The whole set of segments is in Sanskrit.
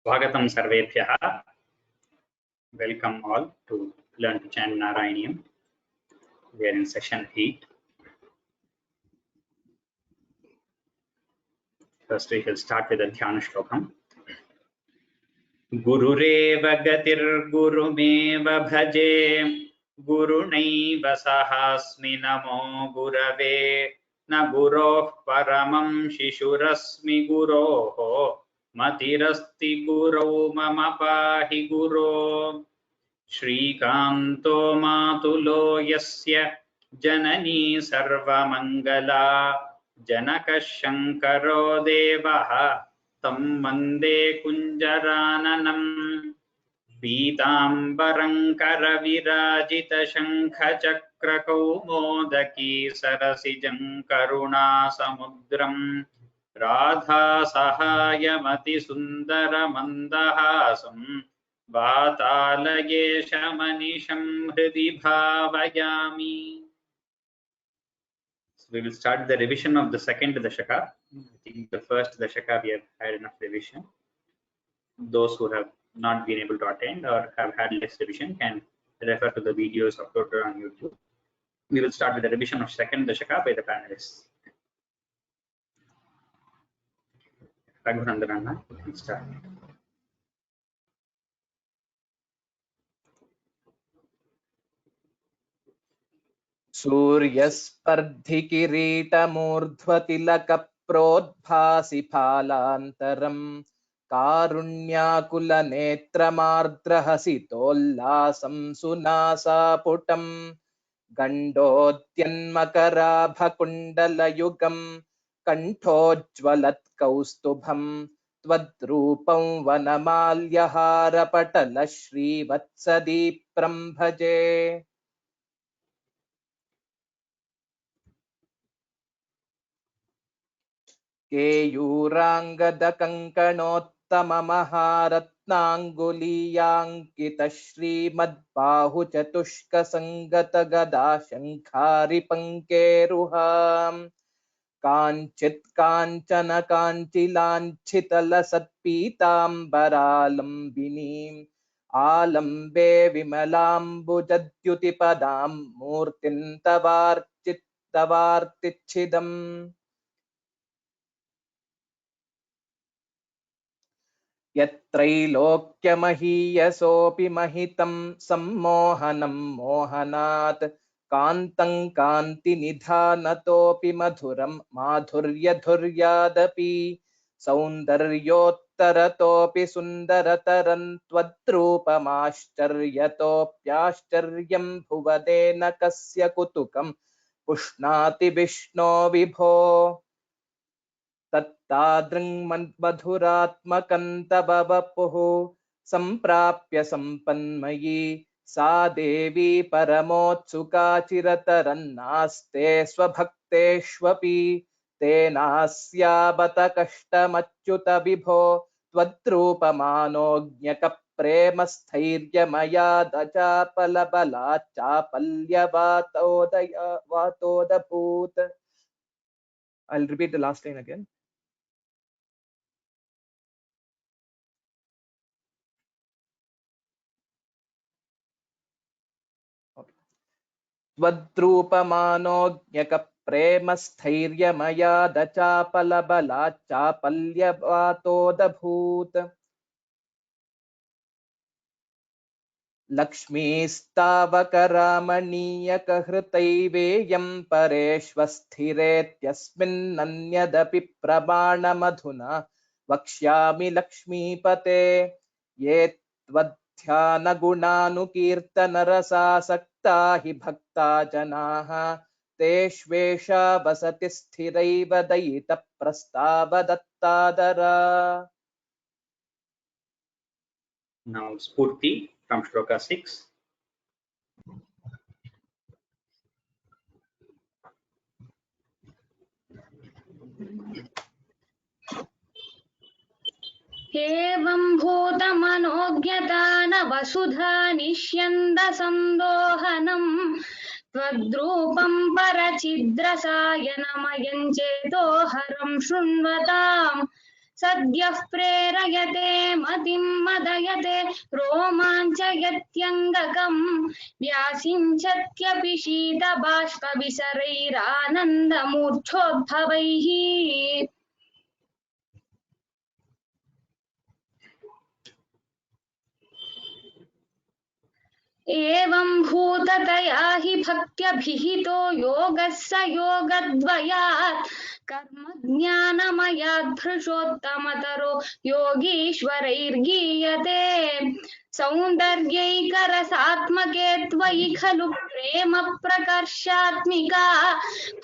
Swagatam sarvebhyah. Welcome all to learn to chant Narayaniam. We are in session 8. First we shall start with the Dhyana Shlokam. Gurureva gatir gurumeva bhaje gurunaiva sahasmi namo gurave na guroh paramam shishurasmi guroho matirasti gurau mama pahi guro श्रीकान्तो मातुलो यस्य जननी सर्वमङ्गला जनकः शङ्करो देवः तं वन्दे कुञ्जराननम् पीताम्बरं करविराजितशङ्खचक्रकौमोदकी सरसिजं करुणासमुद्रं राधासहायमतिसुन्दरमन्दहासम् वातालयेशमनिशं हृदि भावयामि. So we will start the revision of the second dashaka. I think the first dashaka we have had enough revision. Those who have not been able to attend or have had less revision can refer to the videos uploaded on YouTube. We will start with the revision of second dashaka by the panelists. Raghunandanana, you can start. सूर्यस्पर्धि किरीटमूर्ध्वतिलकप्रोद्भासि फालान्तरं कारुण्याकुलनेत्रमार्द्रहसितोल्लासं सुनासापुटं गण्डोद्यन्मकराभकुण्डलयुगं कण्ठोज्ज्वलत्कौस्तुभं त्वद्रूपं वनमाल्यहारपटलः श्रीवत्सदीप्रं भजे. केयूराङ्गदकङ्कणोत्तममहारत्नाङ्गुलीयाङ्कित श्रीमद्बाहुचतुष्कसङ्गतगदाशङ्खारिपङ्केरुहां काञ्चित् काञ्चन काञ्चिलाञ्छितलसत्पीताम्बरालम्बिनीम् आलम्बे विमलाम्बुजद्युतिपदां मूर्तिं तवार्तिच्छिदम्. यत्रैलोक्यमहीयसोऽपि महितं सम्मोहनं मोहनात् कान्तं कान्तिनिधानतोऽपि मधुरं माधुर्यधुर्यादपि सौन्दर्योत्तरतोऽपि सुन्दरतरं त्वद्रूपमाश्चर्यतोऽप्याश्चर्यं भुवदेन कस्य कुतुकं पुष्णाति विष्णो विभो. तत्तादृङ्मधुरात्मकं तव वपुः सम्प्राप्य सम्पन्मयी सा देवी परमोत्सुका चिरतरन्नास्ते स्वभक्तेष्वपि तेनास्याबत कष्टमच्युत विभो त्वद्रूपमानोज्ञकप्रेमस्थैर्यमयादचापल्यवातोदभूत्. I'll repeat the last line again. त्वद्रूपमानोज्ञकप्रेमस्थैर्यमयादचापलबलाच्चापल्यवातोदभूत्. लक्ष्मीस्तावकरामणीयकहृतैवेयं परेष्वस्थिरेत्यस्मिन्नन्यदपि प्रमाणमधुना वक्ष्यामि लक्ष्मीपते. ये त्वद्ध्यानगुणानुकीर्तनरसासक्ता हि भक्ता जनाः तेष्वेषा वसति स्थिरैव दयितप्रस्तावदत्तादरा. Now Spurti from Shloka 6. एवं भूतमनोज्ञदान वसुधा निष्यन्द सन्दोहनम् त्वद्रूपं परचिद्रसायनमयं चेतोहरं शृण्वताम् सद्यः प्रेरयते मतिं मदयते रोमाञ्चयत्यङ्गकम् व्यासिञ्चत्यपि शीतबाष्पविसरैरानन्दमूर्च्छोद्भवैः एवं भूततया हि भक्त्यभिहितो योगः स योगद्वयात् कर्मज्ञानमयात् भृशोत्तमतरो योगीश्वरैर्गीयते सौन्दर्यैकरसात्मके त्वयि खलु प्रेम प्रकर्षात्मिका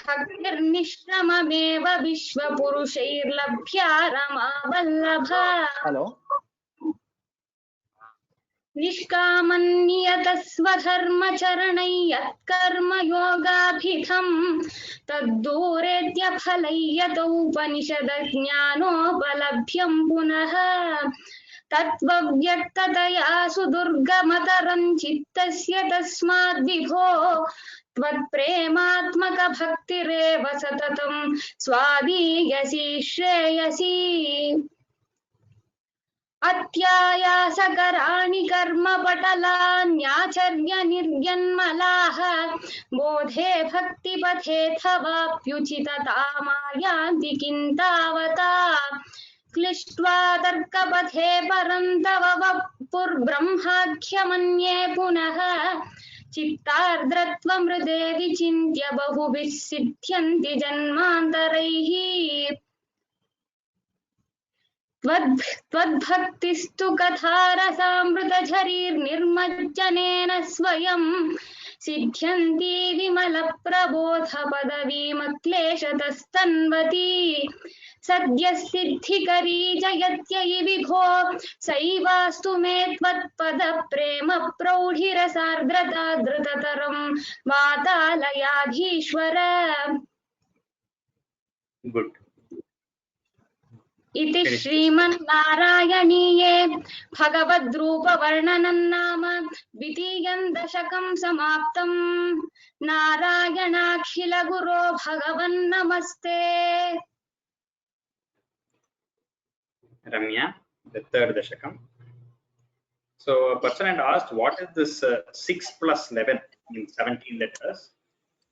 भक्तिर्निष्क्रममेव विश्वपुरुषैर्लभ्या रमा वल्लभा हेलो निष्कामन्नियतस्वधर्मचरणै यत्कर्म योगाभिधम् तद्दूरेत्य फलय्यतोपनिषदज्ञानोपलभ्यं पुनः तत्त्वव्यक्ततया सुदुर्गमतरं चित्तस्य तस्माद्विभो त्वत्प्रेमात्मकभक्तिरेव सततं स्वादीयसी श्रेयसी अत्यायासकराणि कर्मपटलान्याचर्य निर्यन्मलाः बोधे भक्तिपथेऽथवाप्युचिततामायान्ति किं तावता क्लिष्ट्वा तर्कपथे परं तव वपुर्ब्रह्माख्यमन्ये पुनः चित्तार्द्रत्वमृदे विचिन्त्य बहुभिः सिद्ध्यन्ति जन्मान्तरैः त्वद्भक्तिस्तु कथारसामृतझरीर्निर्मज्जनेन स्वयं सिद्ध्यन्ति विमलप्रबोधपदवीमक्लेशतस्तन्वती सद्यः सिद्धिकरी जयत्ययि विभो सैवास्तु मे त्वत्पदप्रेम प्रौढिरसार्द्रता धृततरं वातालयाधीश्वर Good. इति श्रीमन्नारायणीये भगवद्रूपवर्णनं नाम द्वितीयं दशकं समाप्तम् नारायणाखिलगुरो भगवन्नमस्ते Ramya, the third dashakam. So a person had asked, what is this 6 plus 11 in 17 letters?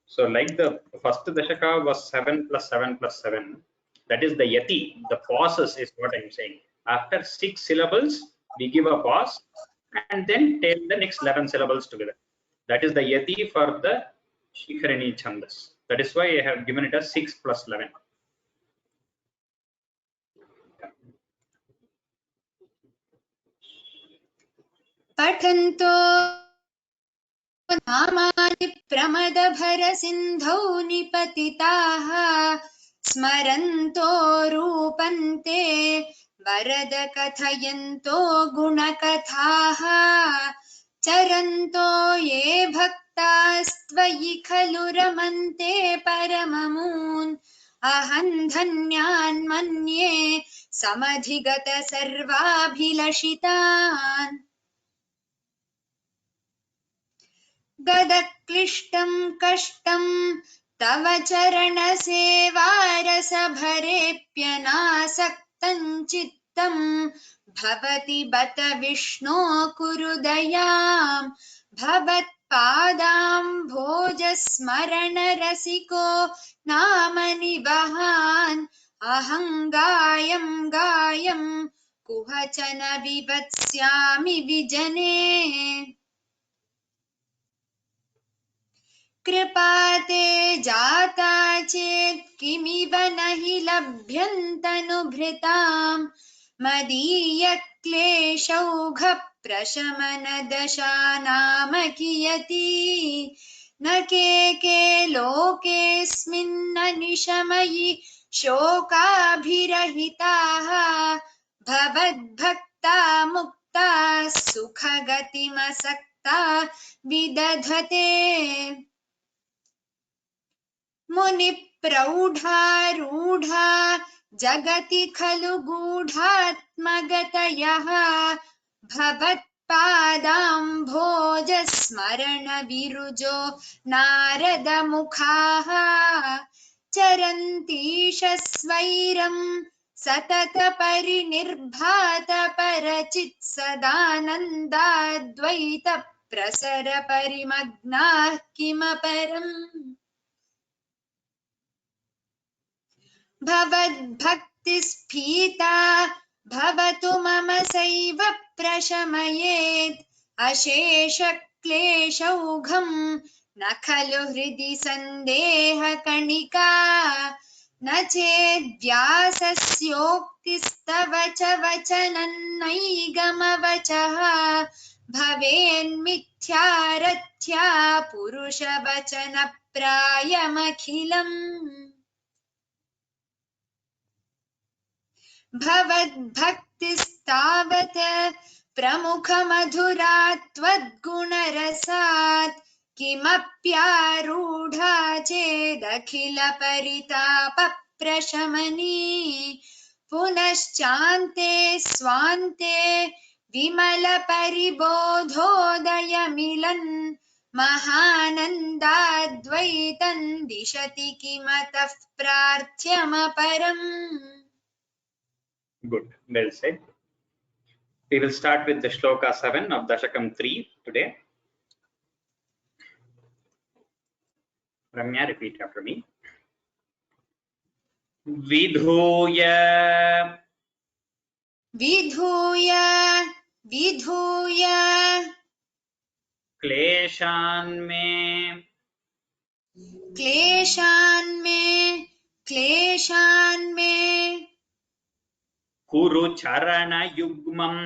So like the first dashaka was 7 plus 7 plus 7. That is the yati, the pauses is what I'm saying. After 6 syllables, we give a pause and then tell the next 11 syllables together. That is the yati for the Shikharini Chandas. That is why I have given it as 6 plus 11. पठन्तो नामानि प्रमदभरसिन्धौ निपतिताः स्मरन्तो रूपन्ते वरद कथयन्तो गुणकथाः चरन्तो ये भक्तास्त्वयि खलु रमन्ते परममून् अहं धन्यान् मन्ये समधिगत सर्वाभिलषितान् गदक्लिष्टं कष्टं तव चरणसेवारसभरेऽप्यनासक्तं चित्तं भवति बत विष्णो कुरु दयां भवत्पादाम्भोजस्मरणरसिको नाम निवहान् अहं गायं कुहचन विवत्स्यामि विजने कृपाते जाता चेत् किमिव न हि लभ्यन्तनुभृतां मदीयक्लेशौघप्रशमनदशा नाम कियती न के लोकेऽस्मिन्ननिशमयि शोकाभिरहिताः भवद्भक्ता मुक्ता सुखगतिमसक्ता विदधते मुनिप्रौढारूढा जगति खलु गूढात्मगतयः भवत्पादाम्भोजस्मरणविरुजो नारदमुखाः चरन्तीश स्वैरं सतत परिनिर्भात परचित् सदानन्दाद्वैत प्रसर परिमग्नाः किमपरम् भवद्भक्तिस्फीता भवतु मम सैव प्रशमयेत् अशेषक्लेशौघम् न खलु हृदि सन्देहकणिका न चेद्व्यासस्योक्तिस्तव च वचनन्नैगमवचः भवेन्मिथ्यारथ्या पुरुषवचनप्रायमखिलम् भवद्भक्तिस्तावत् प्रमुखमधुरा त्वद्गुणरसात् किमप्यारूढा चेदखिलपरितापप्रशमनी पुनश्चान्ते स्वान्ते विमलपरिबोधोदयमिलन् महानन्दाद्वैतं दिशति किमतः प्रार्थ्यमपरम्. Good, well said. We will start with the shloka 7 of Dashakam 3 today. Ramya, repeat after me. Vidhuya विधूय विधूय क्लेशान् मे क्लेशान् मे कुरु चरणयुग्मम्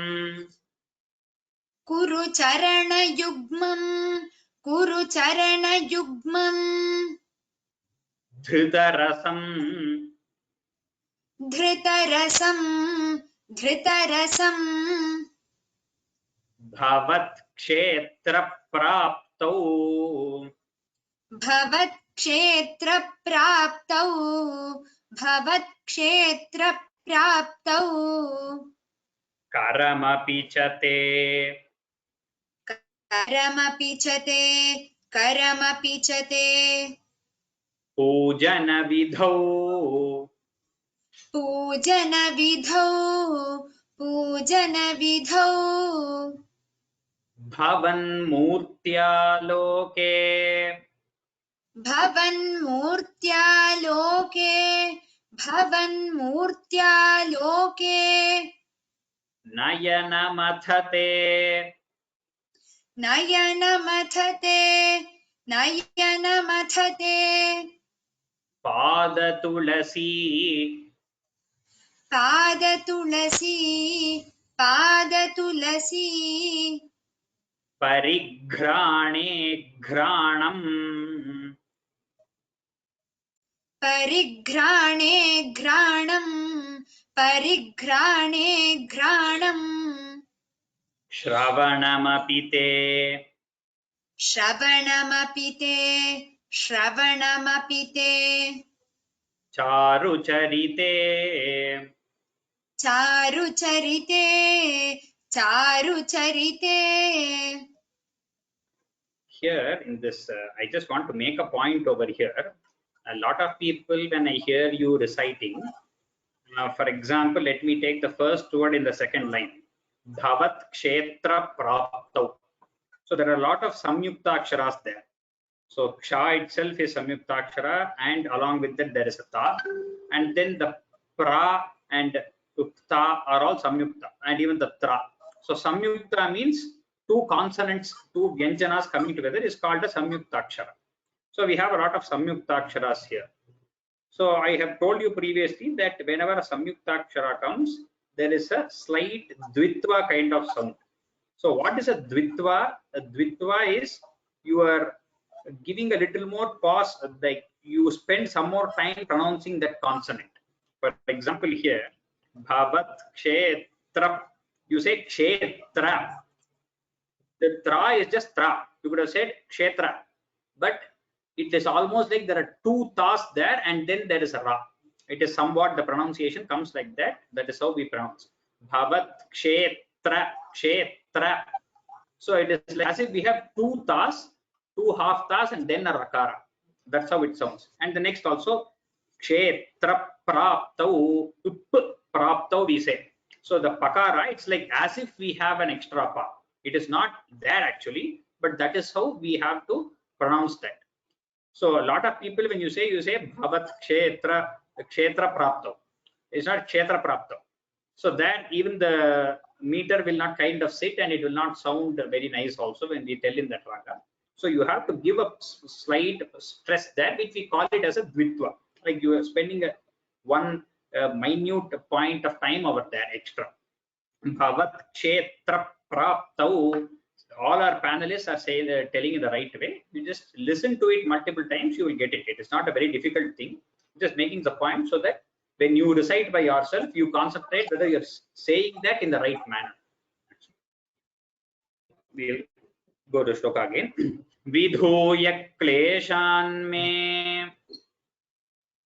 कुरु चरणयुग्मम् धृतरसम् भवत्क्षेत्रप्राप्तौ करमपि च ते पूजनविधौ भवन्मूर्त्यालोके नयनमथते पादतुलसी परिघ्राणे घ्राणम् श्रवणमपि ते चारुचरिते Here in this I just want to make a point over here. A lot of people, when I hear you reciting, for example, let me take the first word in the second line, bhavat kshetra praptau. So there are a lot of samyukta aksharas there. So ksha itself is samyukta akshara, and along with that there is a ta, and then the pra and ukta are all samyukta, and even the tra. So samyukta means two consonants, two vyanjanas coming together is called a samyukta akshara. So we have a lot of samyukta aksharas here. So I have told you previously that whenever a samyukta akshara comes, there is a slight dvitva kind of sound. So what is a dvitva? A dvitva is you are giving a little more pause, like you spend some more time pronouncing that consonant. For example, here bhavat kshetra, you say kshetra. The tra is just tra. You could have said kshetra, but it is almost like there are two tas there, and then there is a ra. It is somewhat, the pronunciation comes like that. That is how we pronounce bhavat kshetra. So it is like as if we have two tas, two half tas, and then a rakara. That's how it sounds. And the next also kshetra praptau, praptau we say. So the pakara, it's like as if we have an extra pa. It is not there actually, but that is how we have to pronounce that. So a lot of people, when you say bhavat kshetra praptau. It's not kshetra praptau. So that even the meter will not kind of sit, and it will not sound very nice also when we tell in that raga. So you have to give a slight stress there, which we call it as a dvitva. Like you are spending one minute point of time over there extra. Bhavat kshetra praptau. All our panelists are saying, telling in the right way. You just listen to it multiple times, you will get it. It is not a very difficult thing. Just making the point so that when you recite by yourself, you concentrate whether you're saying that in the right manner. We'll go to shloka again. Vidhuya kleshan me.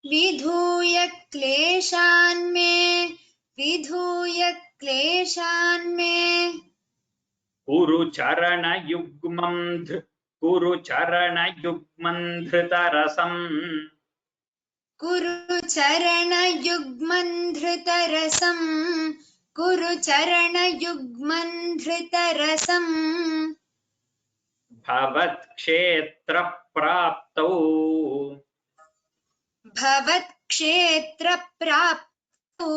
विधूय क्लेशान् मे विधूय क्लेशान् मे Kuru charana yugmam dhritarasam. कुरु चरणयुग्मन् धृतरसं कुरु चरणयुग्मन् धृतरसं Bhavat kshetra praptau. भवत् क्षेत्र प्राप्तौ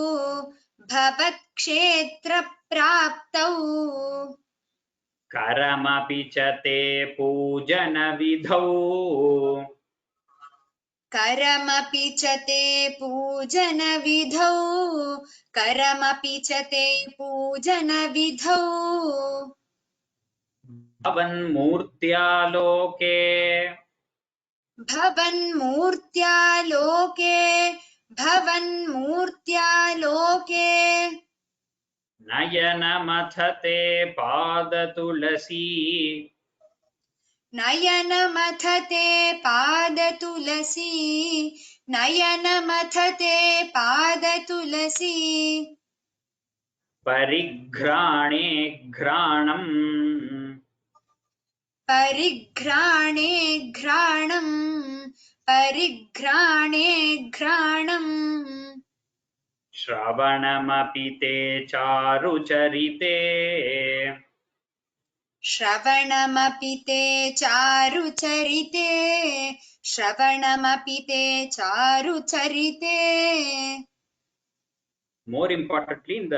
भवत् क्षेत्र प्राप्तौ Karamapi chate pujana vidhau. करमपि च ते पूजनविधौ करमपि च ते पूजनविधौ भवन्मूर्त्यालोके. भवन्मूर्त्यालोके भवन्मूर्त्यालोके नयनमथते पादतुलसी. नयनमथते पादतुलसी नयनमथते पादतुलसी परिघ्राणे घ्राणम्. परिघ्राणे घ्राणम् परिघ्राणे घ्राणम् श्रवणमपि ते चारुचरिते. श्रवणमपि ते चारुचरिते श्रवणमपि ते चारुचरिते More importantly,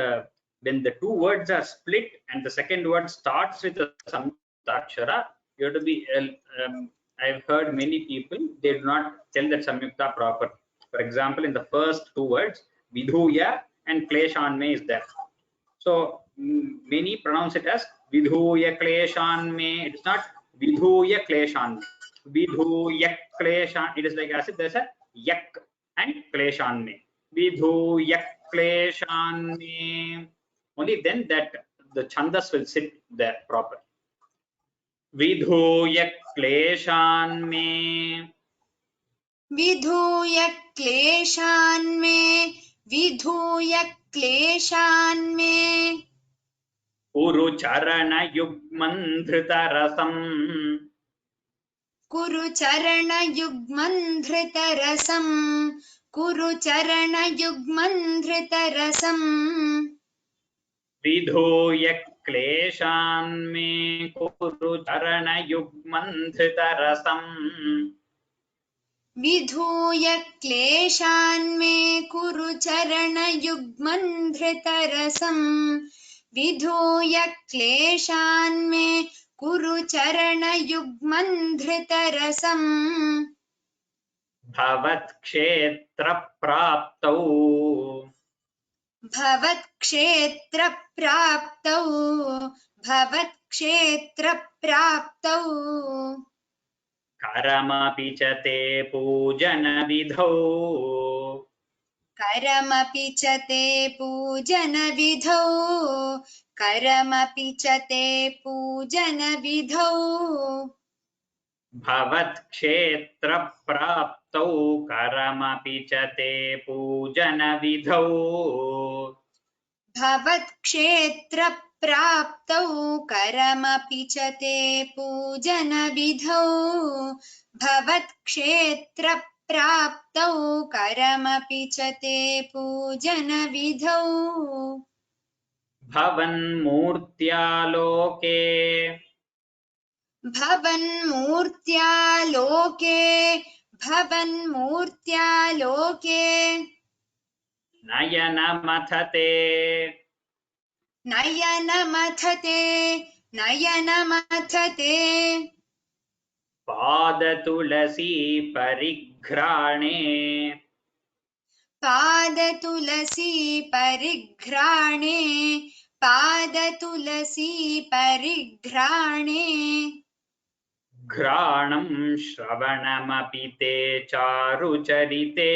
when the two words are split and the second word starts with a samyuktakshara, you have to be. I've heard many people, they do not tell that samyukta proper. For example, in the first two words, vidhuya and kleshanme is there. So many pronounce it as vidhuya kleshanme. It's not vidhuya kleshanme. Vidhuya kleshan. It is like as if there's a yak and kleshanme. Vidhuya kleshanme. Only then that the chandas will sit there proper. Vidhuya kleshanme. विधूय क्लेशान्मे विधूय क्लेशान्मे Kuru charana yugman dhritarasam. कुरु चरणयुग्मन् धृतरसं कुरु चरणयुग्मन् धृतरसं Vidhuya kleshanme. Kuru charana yugman dhritarasam. विधूय क्लेशान्मे कुरु चरणयुग्मन् धृतरसं विधूय क्लेशान्मे कुरु चरणयुग्मन् धृतरसं Bhavat kshetra praptau. भवत् क्षेत्र प्राप्तौ भवत् क्षेत्र प्राप्तौ Karamapi chate pujana vidhau. करमपि च ते पूजनविधौ करमपि च ते पूजनविधौ Bhavat kshetra praptau. Karamapi chate pujana vidhau. भवत् क्षेत्र प्राप्तौ करमपि च ते पूजनविधौ भवत् क्षेत्र प्राप्तौ करमपि च ते पूजनविधौ भवन्मूर्त्यालोके भवन्मूर्त्यालोके नयनमथते नयनमथते पादतुलसी परिघ्राणे पादतुलसी परिघ्राणे घ्राणं श्रवणमपि ते चारुचरिते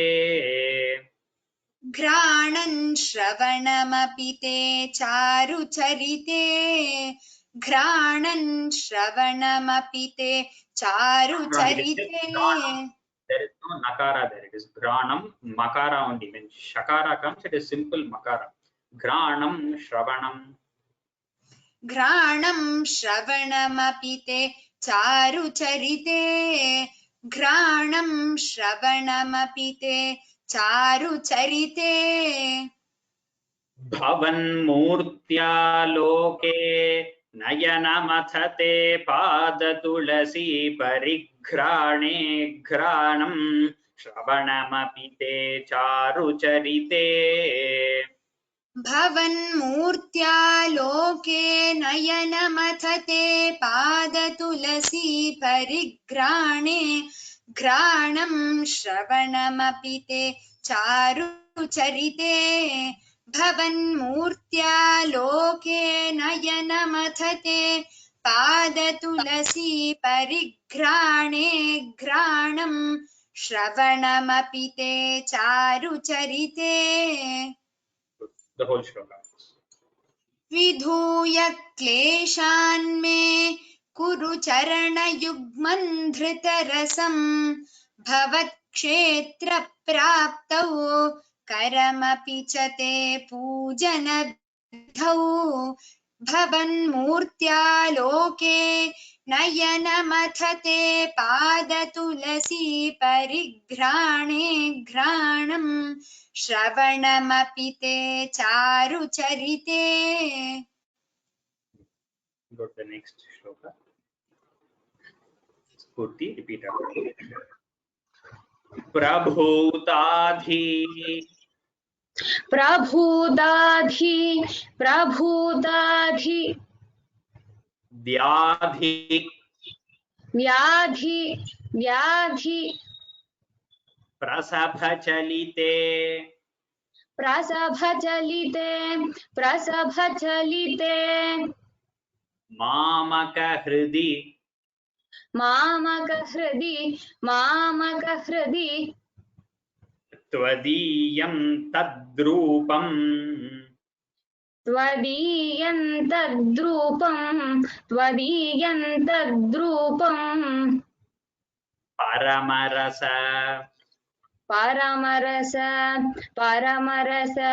घ्राणन् श्रवणमपि ते चारुचरिते घ्राणन् श्रवणमपि ते चारुचरिते There is no nakara there. It is granam, makara only. When shakara comes, it is simple makara. Granam, shravanam. घ्राणं श्रवणमपि ते चारुचरिते घ्राणं श्रवणमपि ते चारुचरिते भवन्मूर्त्यालोके नयनमथते पादतुलसी परिघ्राणे घ्राणं श्रवणमपि ते चारुचरिते भवन्मूर्त्यालोके नयनमथते पादतुलसी परिघ्राणे घ्राणं श्रवणमपि ते चारुचरिते भवन्मूर्त्यालोके नयनमथते पादतुलसी परिघ्राणे घ्राणं श्रवणमपि ते चारुचरिते The whole shloka. विधूय क्लेशान्मे कुरु चरणयुग्मं धृतरसं भवत्क्षेत्रप्राप्तौ करमपि च ते पूजनविधौ भवन्मूर्त्यालोके नयनमथते पादतुलसी परिघ्राणे घ्राणं श्रवणमपि ते चारुचरिते Go to the next shloka. Spurti, repeat after me. प्रभूताधि व्याधि प्रसभचलिते मामकहृदि त्वदीयं तद्रूपम् परमरस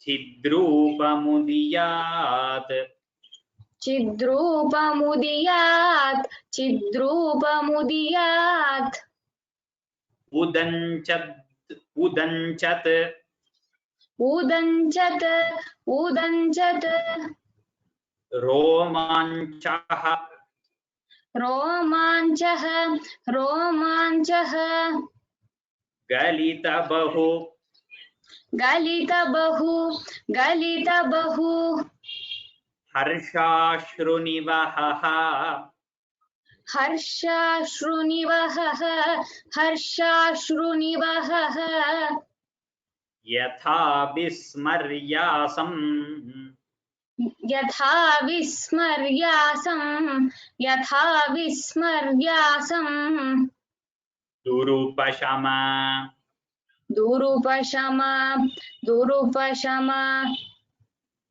चिद्रूपमुदीयात् उदञ्चत् रोमाञ्चः गलितबहु हर्षाश्रुनिवहः यथा विस्मर्यासं दुरुपशम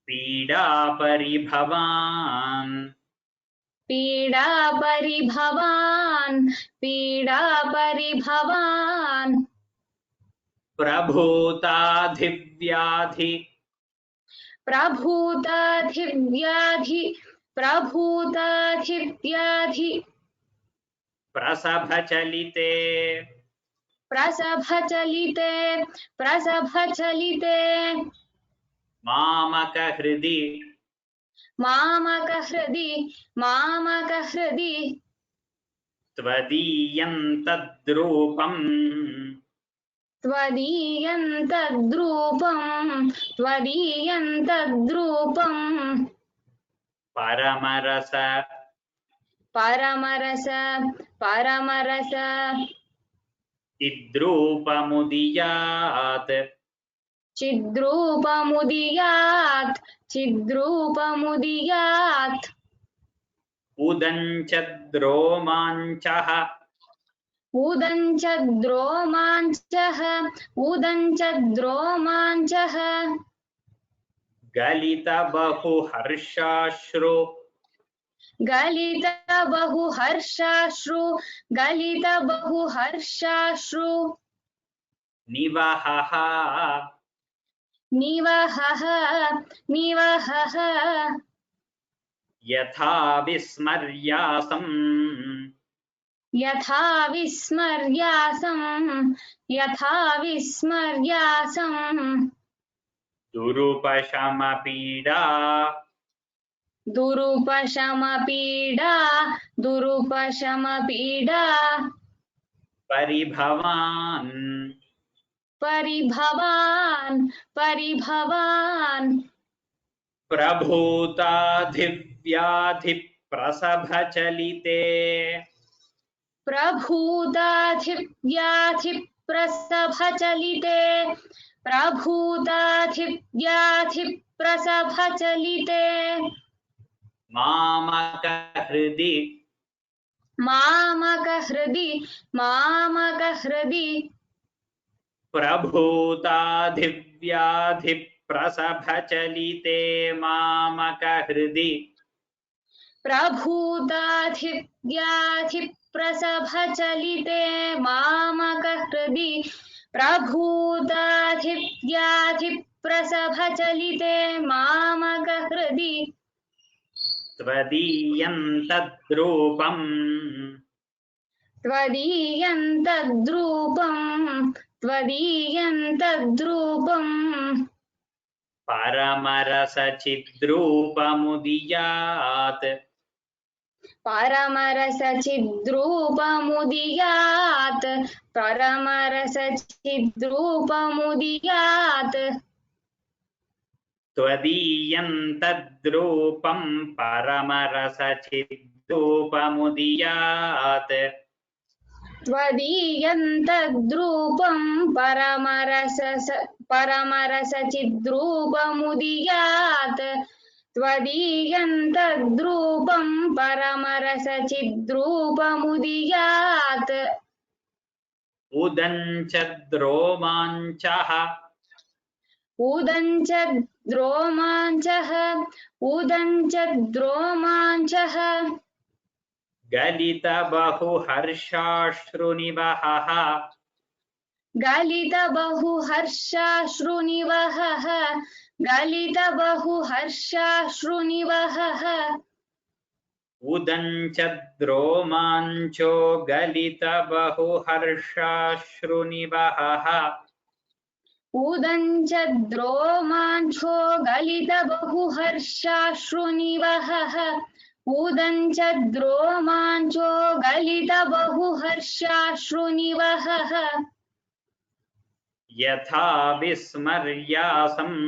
पीडापरिभवान् प्रभूताधिव्याधि प्रसभचलिते प्रसभचलिते प्रसभचलिते मामकहृदि मामकहृदि मामकहृदि त्वदीयं तद्रूपम् त्वदीयं तद्रूपं परमरस परमरस परमरस चिद्रूपमुदीयात् चिद्रूपमुदीयात् उदञ्चद्रोमाञ्चः उदञ्चद्रोमाञ्चः गलितबहुहर्षाश्रु गलितबहुहर्षाश्रु निवहः निवहः यथा विस्मर्यासम् यथा विस्मर्यासम् दुरुपशमपीडा दुरुपशमपीडा परिभवान् प्रभूताधिव्याधिप्रसभचलिते प्रभूताधिव्याधिप्रसभचलिते मामकहृदि मामकहृदि प्रभूताधिव्याधिप्रसभचलिते मामकहृदि प्रभूताधिव्याधिप्रसभचलिते मामकहृदि प्रभूताधिव्याधिप्रसभचलिते मामकहृदि त्वदीयं तद्रूपम् त्वदीयं तद्रूपं परमरसचिद्रूपमुदीयात् परमरसचिद्रूपमुदीयात् त्वदीयं तद्रूपं परमरसचिद्रूपमुदीयात् त्वदीयं तद्रूपं परमरसचिद्रूपमुदीयात् त्वदीयं तद्रूपं परमरसचिद्रूपमुदीयात् उदञ्चद्रोमाञ्चः उदञ्चद्रोमाञ्चः गलितबहुहर्षाश्रुनिवहः गलितबहुहर्षाश्रुनिवहः उदञ्चद्रोमाञ्चो गलितबहुहर्षाश्रुनिवहः उदञ्चद्रोमाञ्चो गलितबहुहर्षाश्रुनिवहः उदञ्चद्रोमाञ्चो गलितबहुहर्षाश्रुनिवहः यथा विस्मर्यासम्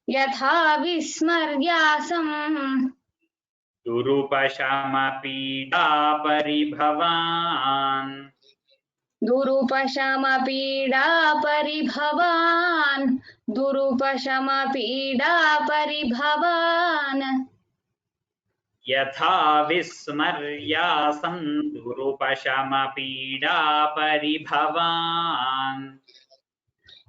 यथा विस्मर्यासम् दुरुपशमपीडा परिभवान् दुरुपशमपीडा परिभवान् यथा विस्मर्यासं दुरुपशमपीडा परिभवान्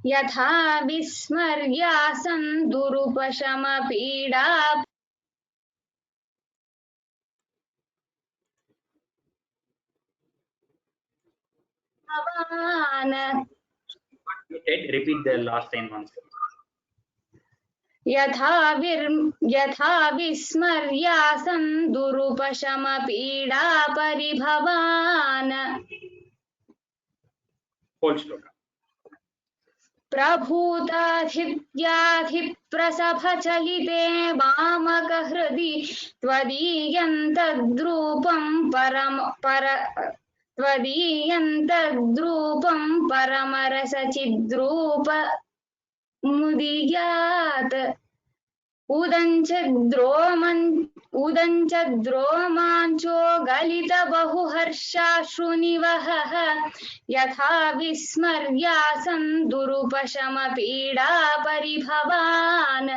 यथा विस्मर्यासन् दुरुपशमपीडा भवान् What you said, repeat the last line once. यथा विस्मर्यासन् दुरुपशमपीडा परिभवान् whole shloka. प्रभूताधित्याधिप्रसभचलिते वामकहृदि त्वदीयन्तद्रूपं परमरसचिद्रूप मुदीयात् उदञ्च गलित बहुहर्षाश्रुनिवहः यथा विस्मर्यासन् दुरुपशमपीडा परिभवान्.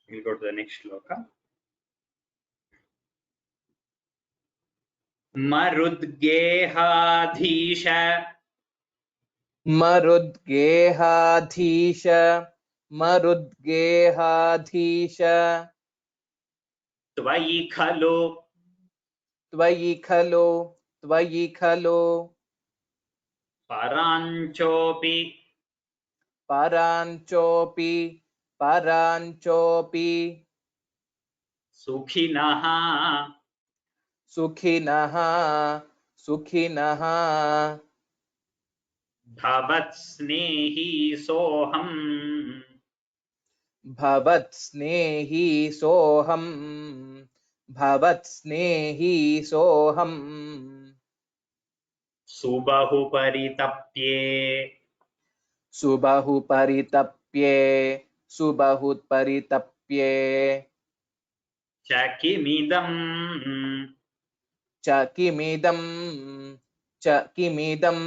We'll go to the next shloka. Marudgehaadhisha मरुद्गेहाधीश मरुद्गेहाधीश त्वयि खलु त्वयि खलु त्वयि खलु पराञ्चोऽपि पराञ्चोऽपि पराञ्चोऽपि सुखिनः सुखिनः सुखिनः भवत्स्नेही सोऽहम् भवत्स्नेही सोऽहम् भवत्स्नेही सोऽहम् सुबहुपरितप्ये सुबहुपरितप्ये सुबहुपरितप्ये च किमिदम् च किमिदम् च किमिदम्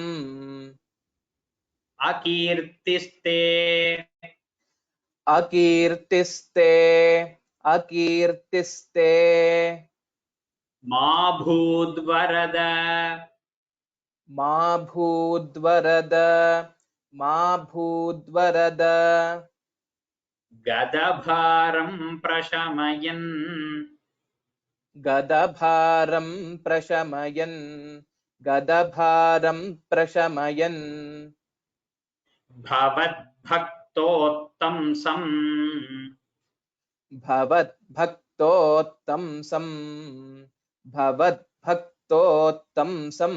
अकीर्तिस्ते अकीर्तिस्ते अकीर्तिस्ते मा भूद्वरद मा भूद्वरद मा भूद्वरद गदभारं प्रशमयन् गदभारं प्रशमयन् गदभारं प्रशमयन् भवद्भक्तोत्तंसं भवद्भक्तोत्तंसं भवद्भक्तोत्तंसं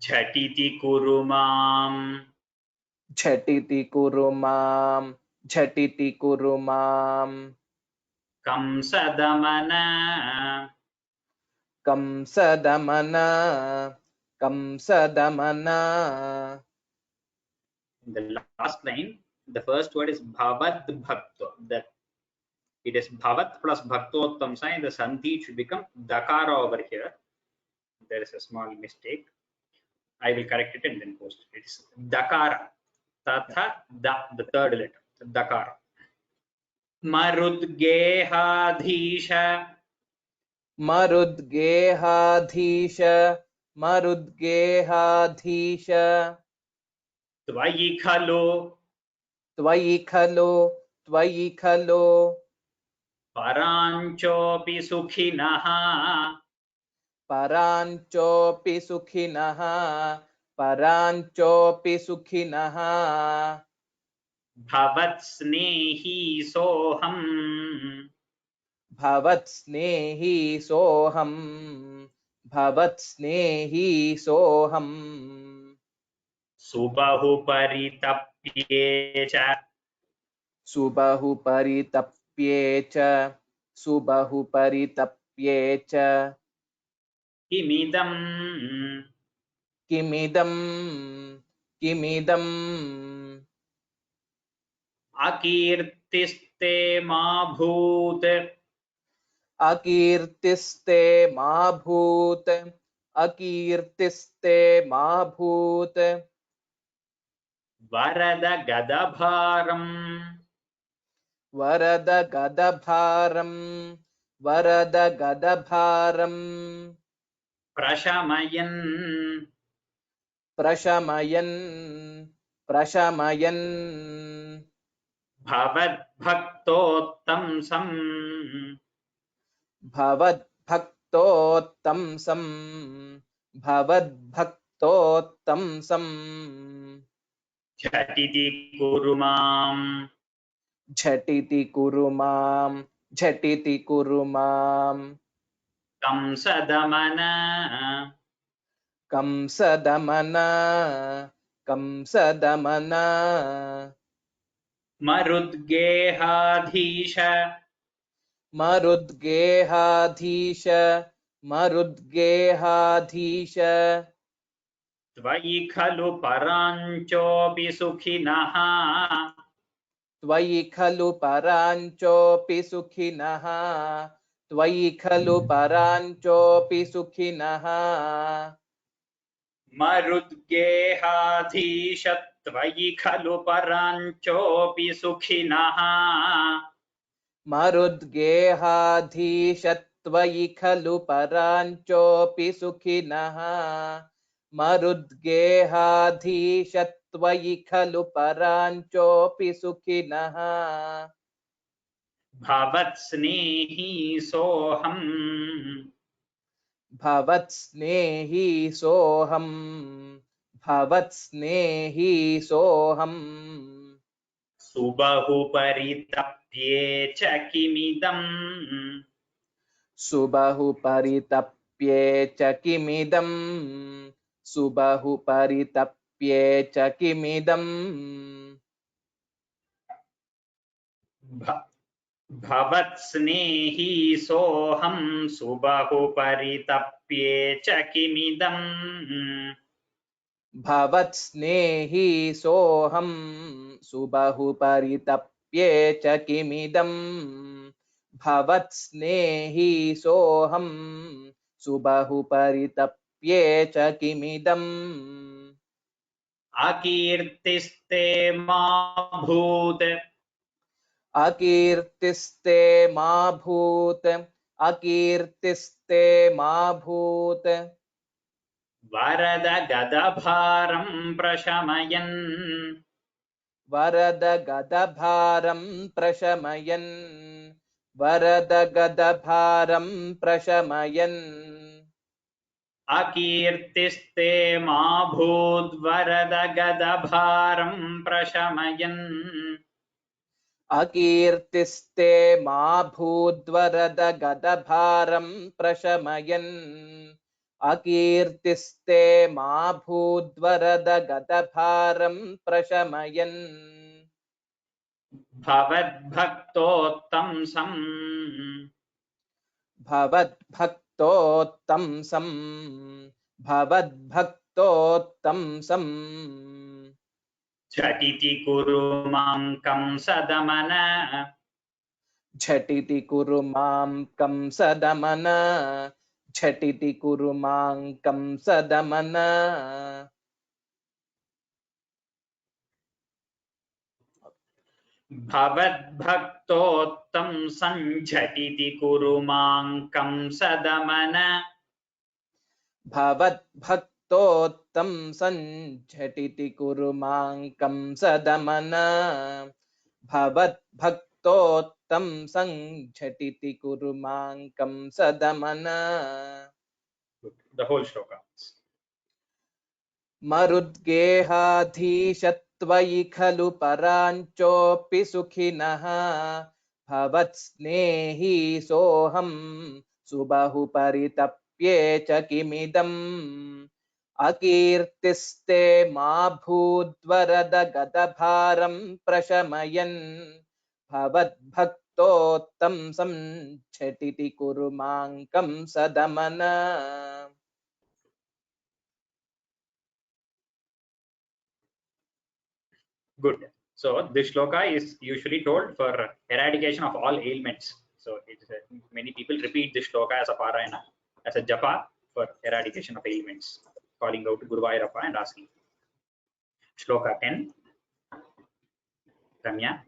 झटिति कुरु माम् झटिति कुरु मां झटिति कुरु मां कंसदमन कंसदमन कंसदमन. In the last line, the first word is bhavad bhakto. That it is bhavat plus bhaktottamsa. In the sandhi it should become dakara over here. There is a small mistake. I will correct it and then post it. It's dakara. Tatha da, the third letter. Dakara. Marudgehadhisha. मरुद्गेहाधीश मरुद्गेहाधीश त्वयि खलु त्वयि खलु त्वयि खलु पराञ्चोऽपि सुखिनः पराञ्चोऽपि सुखिनः पराञ्चोऽपि सुखिनः भवत्स्नेही सोऽहम् भवत्स्नेही सोऽहम् भवत्स्नेही सोऽहम् सुबहुपरितप्ये च सुबहुपरितप्ये च सुबहुपरितप्ये च किमिदम् किमिदम् किमिदम् अकीर्तिस्ते मा भूत् अकीर्तिस्ते मा भूत् अकीर्तिस्ते मा भूत् वरद गदभारम् वरद गदभारम् वरद गदभारम् प्रशमयन् प्रशमयन् प्रशमयन् भवद्भक्तोत्तंसम् भवद्भक्तोत्तंसं भवद्भक्तोत्तंसं झटिति कुरु मां झटिति कुरु मां झटिति कुरु मां कंसदमन कंसदमन कंसदमन मरुद्गेहाधीश मरुद्गेहाधीश मरुद्गेहाधीश त्वयि खलु पराञ्चोऽपि सुखिनः त्वयि खलु पराञ्चोऽपि सुखिनः त्वयि खलु पराञ्चोऽपि सुखिनः मरुद्गेहाधीश त्वयि खलु पराञ्चोऽपि सुखिनः मरुद्गेहाधीश त्वयि खलु पराञ्चोऽपि सुखिनः मरुद्गेहाधीश त्वयि खलु पराञ्चोऽपि सुखिनः भवत्स्नेही सोऽहम् भवत्स्नेही सोऽहम् भवत्स्नेही सोऽहम् सुबहुपरितप्ये च किमिदम् सुबहुपरितप्ये च किमिदम् सुबहुपरितप्ये च किमिदम् भवत्स्नेही सोऽहम् सुबहुपरितप्ये च किमिदम् भवत्स्नेही सोऽहम् सुबहुपरितप्ये च किमिदम् भवत्स्नेही सोऽहम् सुबहुपरितप्ये च किमिदम् अकीर्तिस्ते मा भूत् अकीर्तिस्ते मा भूत् अकीर्तिस्ते मा भूत् वरद गदभारं प्रशमयन् वरद गदभारं प्रशमयन् वरद गदभारं प्रशमयन् अकीर्तिस्ते मा भूद् वरद गदभारं प्रशमयन् अकीर्तिस्ते मा भूद्वरद गदभारं प्रशमयन् अकीर्तिस्ते मा भूद्वरद गदभारं प्रशमयन् भवद्भक्तोत्तंसं भवद्भक्तोत्तंसं भवद्भक्तोत्तंसं झटिति कुरु मां कंसदमन झटिति कुरु मां कंसदमन झटिति कुरु मां कंसदमन भवद्भक्तोत्तंसं झटिति कुरु मां कंसदमन भवद्भक्तोत्तंसं झटिति कुरु मां कंसदमन भवद्भक्तोत्तंसं झटिति कुरु मां कंसदमन The whole shloka. मरुद्गेहाधीश त्वयि खलु पराञ्चोऽपि सुखिनः भवत्स्नेही सोऽहम् सुबहुपरितप्ये च किमिदम् अकीर्तिस्ते मा भूद्वरद गदभारं प्रशमयन् भवद्भक्तोत्तंसं झटिति कुरु मां कंसदमन Good. So this shloka is usually told for eradication of all ailments. So many people repeat this shloka as a parayana, as a japa for eradication of ailments, calling out to Guruvayurappa and asking. Shloka 10. Ramya.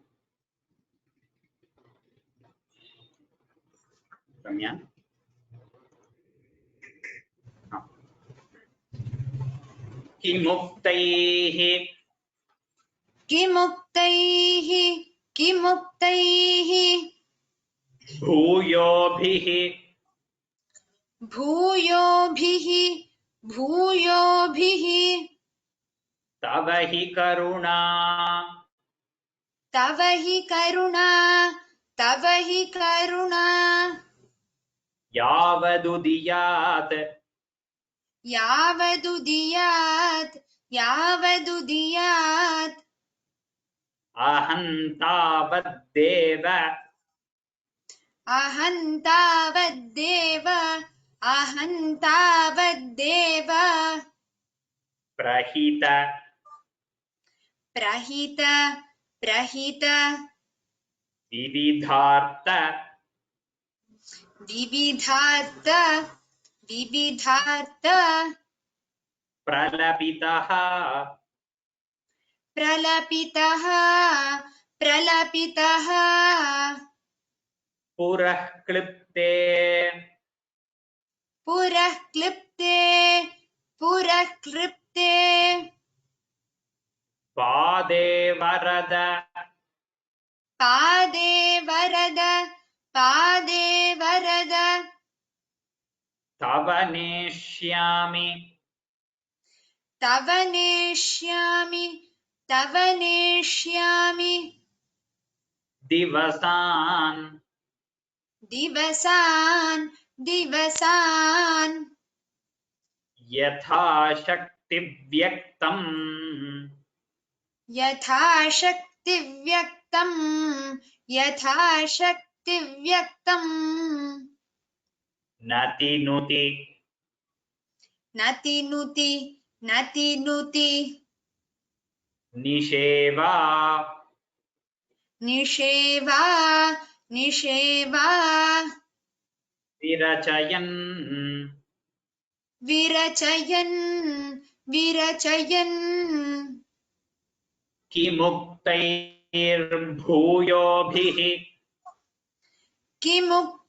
Ramya. किमुक्तैः किमुक्तैः किमुक्तैः भूयोभिः भूयोभिः भूयोभिः तव हि करुणा तव हि करुणा तव हि करुणा यावदुदीयात् यावदुदीयात् यावदुदीयात् अहं तावद्देव अहं तावद्देव अहं तावद्देव प्रहित प्रहित प्रहित विविधार्थ विविधार्थ विविधार्थ प्रलपितः प्रलपितः प्रलपितः पुरः क्लिप्ते पुरः क्लिप्ते पुरः क्लिप्ते पादे वरद पादे वरद पादे वरद तव नेष्यामि तव नेष्यामि तव नेष्यामि दिवसान् दिवसान् दिवसान् यथाशक्ति व्यक्तम् यथाशक्ति व्यक्तम् यथाशक्ति व्यक्तम् नतिनुति नतिनुति नतिनुति निषेवा निषेवा निषेवा विरचयन् विरचयन् विरचयन् किमुक्तैर्भूयोभिः किमुक्तैर्भूयोभिः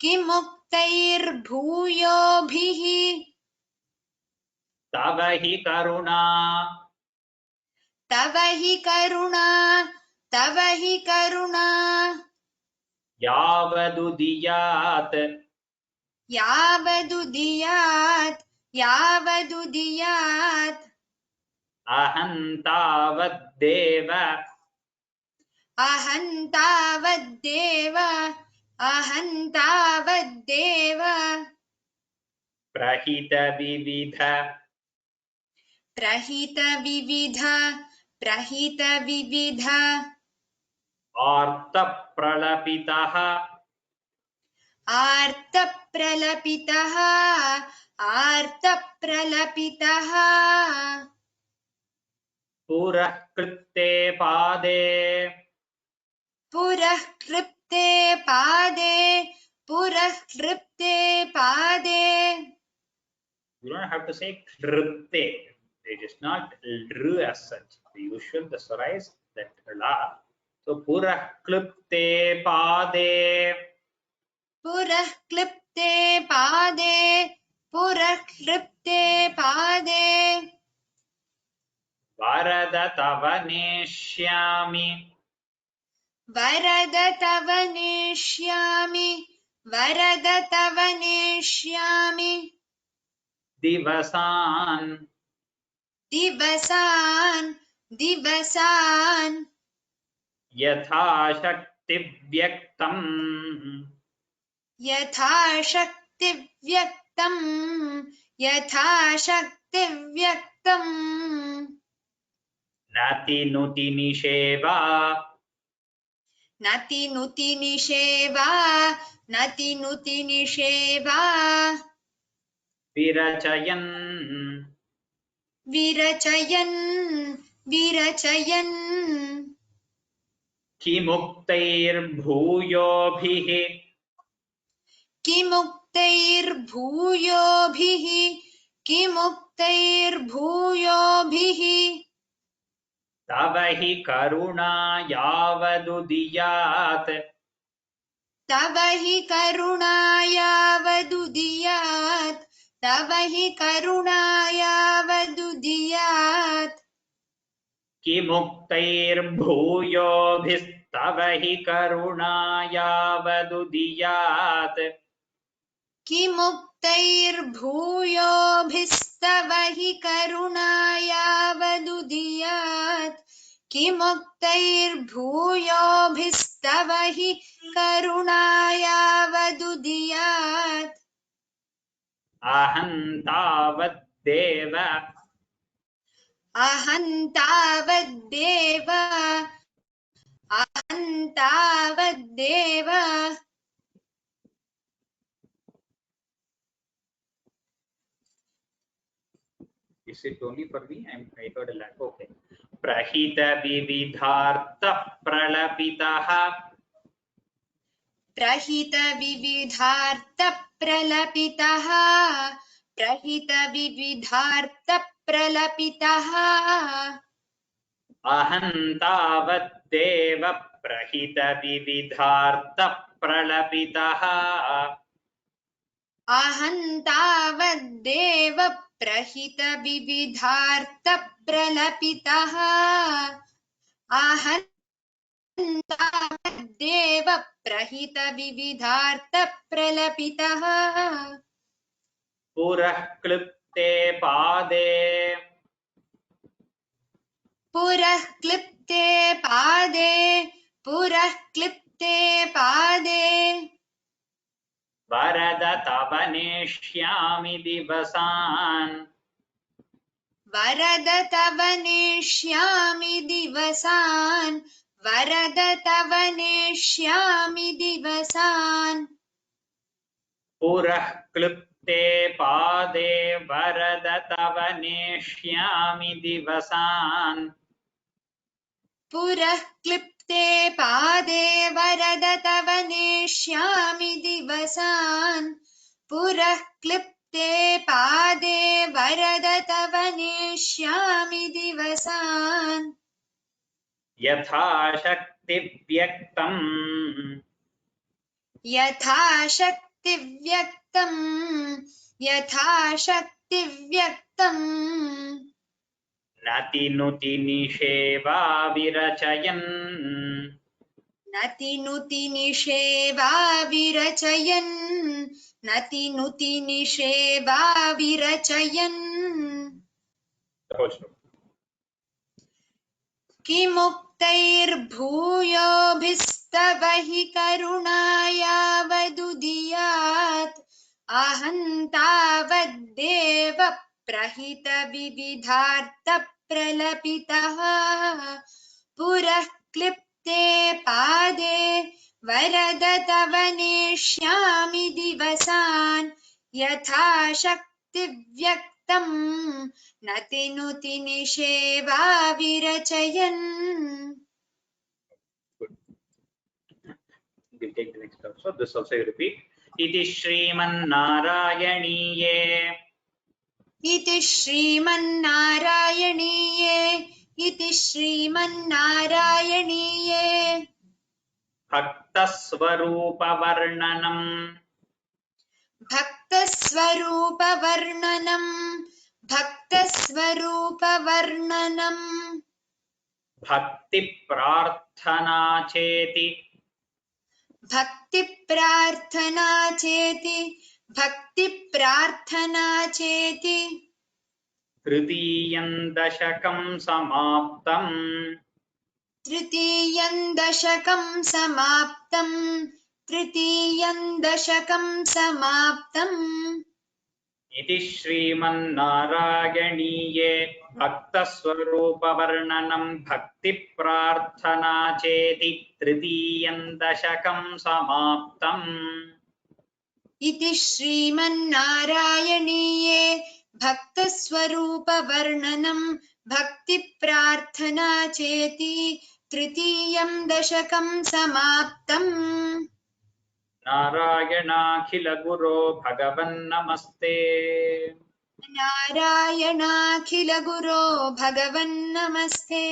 किमुक्तैर्भूयोभिः तव हि करुणा तव हि करुणा तव हि करुणा यावदुदीयात् यावदुदीयात् यावदुदीयात् अहं तावद्देव अहं तावद्देव अहं तावद्देव प्रहित विविध प्रहित विविध प्रहित विविध आर्तप्रलपितः आर्तप्रलपितः आर्तप्रलपितः पुरः कृत्ते पादे पुरः क्लिप्ते पादे पुरः क्लिप्ते पादे. You don't have to say kritte. It is not r as such. The usual, the swara is that la. So purah klipte pade. पुरः क्लिप्ते पादे पुरः क्लिप्ते पादे. Varada tava neshyami. वरद तव नेष्यामि वरद तव नेष्यामि. Divasan दिवसान् दिवसान् yatha shakti vyaktam. यथाशक्ति व्यक्तम् यथाशक्ति व्यक्तम्. Nati nuti nisheva. नति नुति निषेवा नति नुति निषेवा. Virachayan. विरचयन् विरचयन्. किमुक्तैर्भूयोभिः किमुक्तैर्भूयोभिः किमुक्तैर्भूयोभिः. तव हि करुणा यावदुदीयात् तव हि करुणा यावदुदीयात् तव हि करुणा यावदुदीयात्. किमुक्तैर्भूयोभिस्तव हि करुणा यावदुदीयात् किमुक्तैर्भूयोभिस्तव किमुक्तैर्भूयोभिस्तव हि करुणायावदुदीयात् किमुक्तैर्भूयोभिस्तव हि करुणायावदुदीयात् अहं तावद्देव अहं तावद्देव Is it only for me? I heard a lag. Okay. Prahita vividhartha pralapitaha. प्रहित विविधार्थ प्रलपितः प्रहित विविधार्थ प्रलपितः अहं तावद्देव प्रहित विविधार्थ प्रलपितः. अहं तावद्देव प्रहित विविधार्थ प्रलपितः अहं तावद्देव प्रहित विविधार्थ प्रलपितः पुरः क्लृप्ते पादे पुरः क्लिप्ते पादे वरद तव नेष्यामि दिवसान्. वरद तव नेष्यामि दिवसान् वरद तव नेष्यामि दिवसान् पुरः क्लृप्ते पादे वरद तव नेष्यामि दिवसान्. पुरः क्लिप्ते पादे वरद तव नेष्यामि दिवसान् पुरः क्लिप्ते पादे वरद तव नेष्यामि दिवसान् यथाशक्ति व्यक्तम् यथाशक्ति व्यक्तम् नतिनुति निषेवा विरचयन्. नतिनुति निषेवा विरचयन् नतिनुति निषेवा विरचयन् किमुक्तैर्भूयोभिस्तव हि करुणायावदुदीयात् अहं तावद्देव प्रहित विविधार्थ प्रलपितः पुरः क्लिप्ते पादे वरद तव नेष्यामि दिवसान् यथाशक्ति व्यक्तम् नतिनुति निषेवा विरचयन् We'll take the next also. This also you repeat. Iti Srimannaarayanīye. इति श्रीमन्नारायणीये भक्तस्वरूपवर्णनम्. भक्तस्वरूपवर्णनम् भक्तिप्रार्थना चेति. भक्तिप्रार्थना चेति तृतीयं दशकं समाप्तम्. तृतीयं दशकं समाप्तम् इति श्रीमन्नारायणीये भक्तस्वरूपवर्णनं भक्तिप्रार्थना चेति तृतीयं दशकं समाप्तम्. इति श्रीमन्नारायणीये भक्तस्वरूपवर्णनं भक्तिप्रार्थना चेति तृतीयं दशकं समाप्तम् नारायणाखिल गुरो भगवन्नमस्ते. नारायणाखिल गुरो भगवन्नमस्ते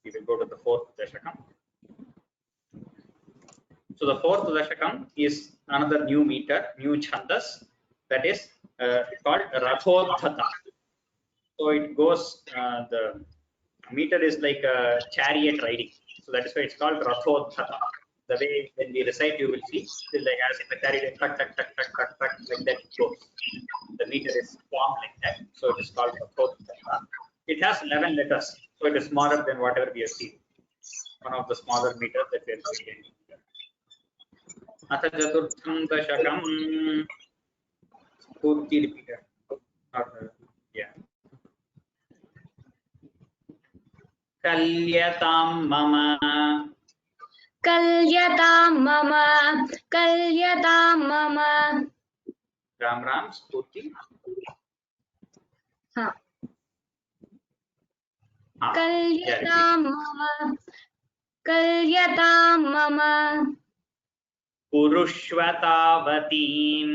We will go to the fourth dashakam. So the fourth dashakam is another new meter, new chandas, that is called Rathodhata. So it goes, the meter is like a chariot riding. So that is why it's called Rathodhata. The way when we recite, you will see still like as if the carried tuck tuck tuck tuck tuck tuck like that it goes. The meter is formed like that, so it is called the fourth dashaka. It has 11 letters, so it is smaller than whatever we have seen. One of the smaller meters that we are seeing. Atha chaturtham dashakam. Purti repeated. Yeah. Kalyatam mama. Kalyatam mama. Kalyatam mama. Ram Ram Spurti. Ha. Ah, Kalyatam mama. Kalyatam mama. Kurushvatavatim.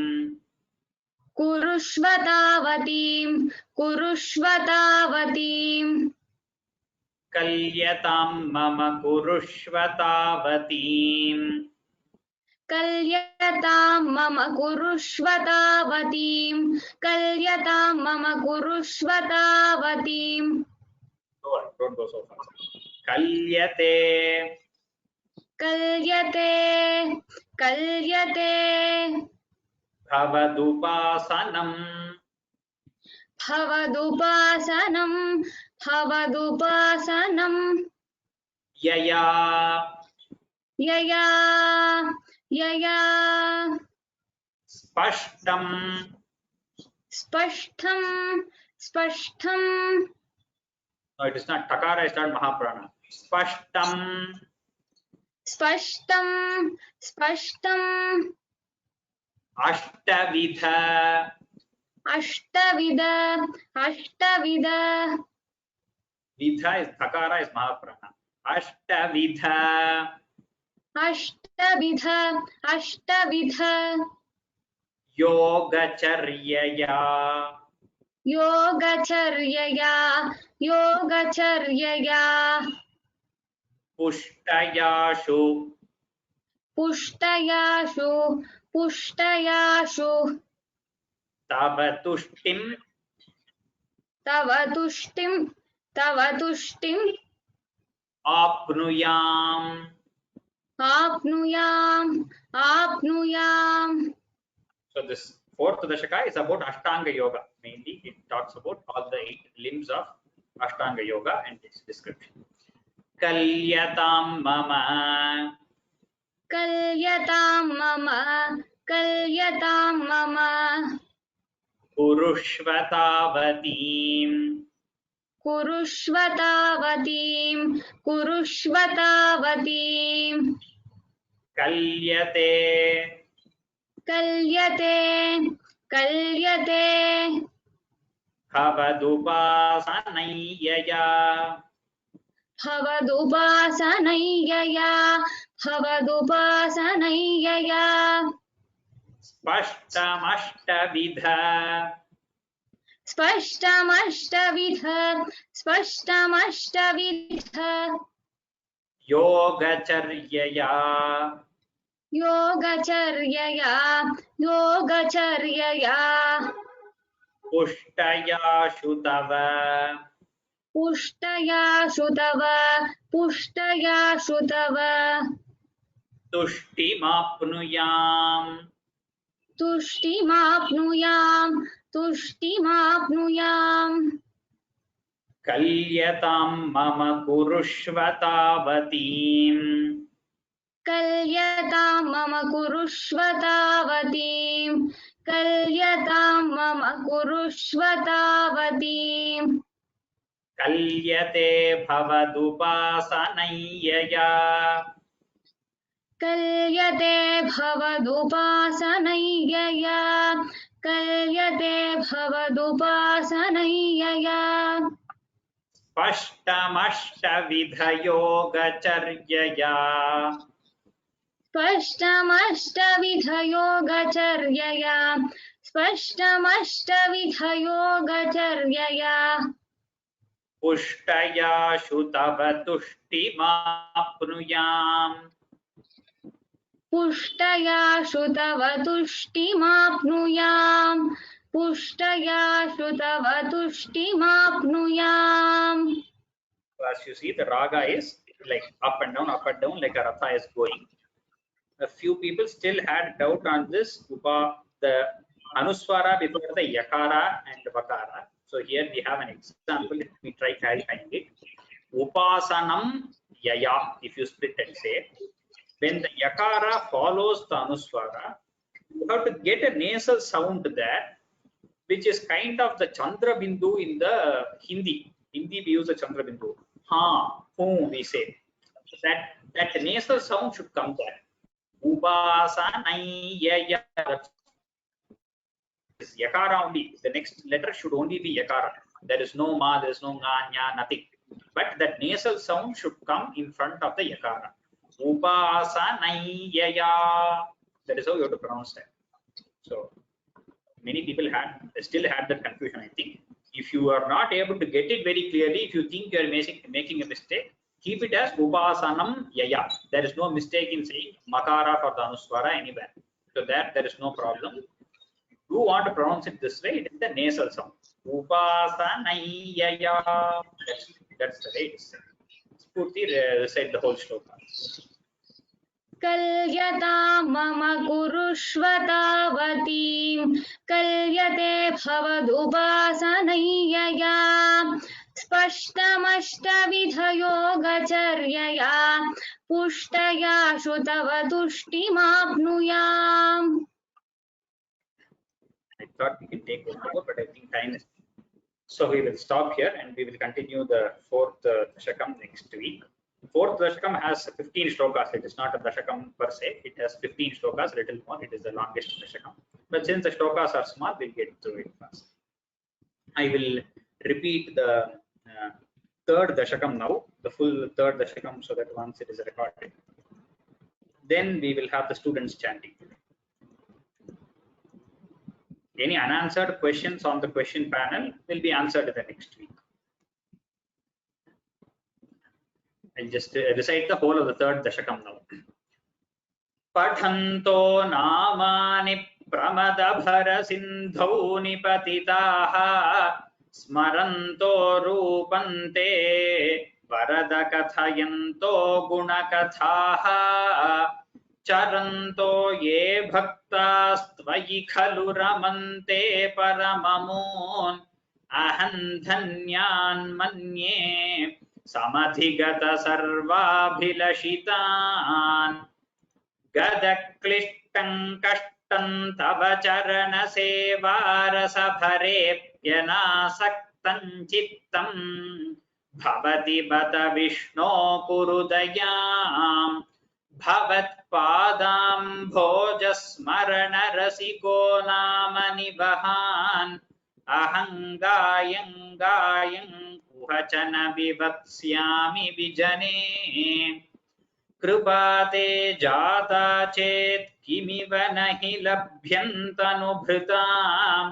Kurushvatavatim. Kurushvatavatim. Kalyatam mama kurushvatavatim. Kalyatam mama kurushvatavatim. Kalyatam mama kurushvatavatim. Don't go so fast. Kalyate. Kalyate. Kalyate. Bhavadupasanam. Bhavadupasanam. Bhavadupasanam. Yaya. Yaya. Yaya. Spashtam. Spashtam. Spashtam. No, it is not. Takara is not Mahaprana. Spashtam. Spashtam. Spashtam. Ashtavidha. Ashtavida. Ashtavida. Vidha is Takara is Mahaprana. Ashtavidha. Ashtavida. Ashtavida. Yogacharyaya. Yogacharyaya. Yogacharyaya. Pushtayashu. Pushtayashu. Pushtayashu. Tavatushtim. Tavatushtim. Tavatushtim. Apnuyam. Apnuyam. Apnuyam. So this fourth dashaka is about Ashtanga Yoga. Mainly it talks about all the 8 limbs of Ashtanga Yoga and its description. Kalyatam mama. Kalyatam mama. Kalyatam mama. Kurushvatavatim. Kurushvatavatim. Kurushvatavatim. Kalyate. Kalyate. Kalyate. Bhavadupasanayaya. Bhavadupasanayaya. Bhavadupasanayaya. Spashtamashtavidha. Spashtamashtavidha. Spashtamashtavidha. Yogacharyaya. Yogacharyaya. Yogacharyaya. Pushtayashu tava. Pushtayashu tava. Pushtayashu tava. Tushtimapnuyam. Tushtimapnuyam. Tushtimapnuyam. Kalyatam mama kurushvatavatim. Kalyatam mama kurushvatavatim. Kalyatam mama kurushvatavatim. Kalyate bhavadupasanayaya. Kalyate bhavadupasanayaya. Kalyate bhavadupasanayaya. Spashtamashtavidha yogacharyaya. Spashtamashtavidha yogacharyaya. Spashtamashtavidha yogacharyaya. Pushtayashu tava tushtimapnuyam. Pushtayashu tava tushtimapnuyam. Pushtayashu tava tushtimapnuyam. As you see, the raga is like up and down, like a ratha is going. a few people still had doubt on this the anuswara before the yakara and vakara. So here we have an example. Let me try clarifying it. Upasanam yaya, if you split and say, when the yakara follows the anuswara, you have to get a nasal sound there, which is kind of the Chandra Bindu in the Hindi. Hindi we use the Chandra Bindu. Ha, hu, we say. That nasal sound should come there. Upasanaya. Is yakara only. The next letter should only be yakara. There is no ma, there is no nga, nya, nothing. But that nasal sound should come in front of the yakara. Upasanaya. That is how you have to pronounce that. So many people still had that confusion, I think. If you are not able to get it very clearly, if you think you are making a mistake, keep it as upasanam yaya. There is no mistake in saying makara for the anuswara anywhere. So there is no problem. You want to pronounce it this way, it is the nasal sound. Upasanaya. That's the way it's said. Spurti recite the whole shloka. कल्यता मम कुरुष्वतावतीं कल्यते भवदुपासनय्यया स्पष्टमष्टविधयोगचर्यया पुष्टया श्रुतव तुष्टिमाप्नुयाम्. I thought we can take one more, but I think time is. So we will stop here and we will continue the fourth dashakam next week. Fourth dashakam has 15 shlokas. It is not a dashakam per se. It has 15 shlokas, a little more. It is the longest dashakam. But since the shlokas are small, we'll get through it fast. I will repeat the third dashakam now, the full third dashakam, so that once it is recorded, then we will have the students chanting. Any unanswered questions on the question panel will be answered in the next week. I'll just recite the whole of the third dashakam now. Pathanto namani pramadabhara sindhau nipatitaha smaranto rupante varada kathayanto gunakathaha charanto ye bhaktastvai khalu ramante paramamon ahandhanyan manye samadhigata sarvabhilashitan gadaklishtang kashtan tava charana sevarasa bharepyanasaktan chittam bhavati bata vishno kurudayam bhavat padam bhojasmarana rasiko nama nivahan ahangayang gayang uhachana vivatsyami vijane krupate jata chet kimiva nahi labhyantanubhritam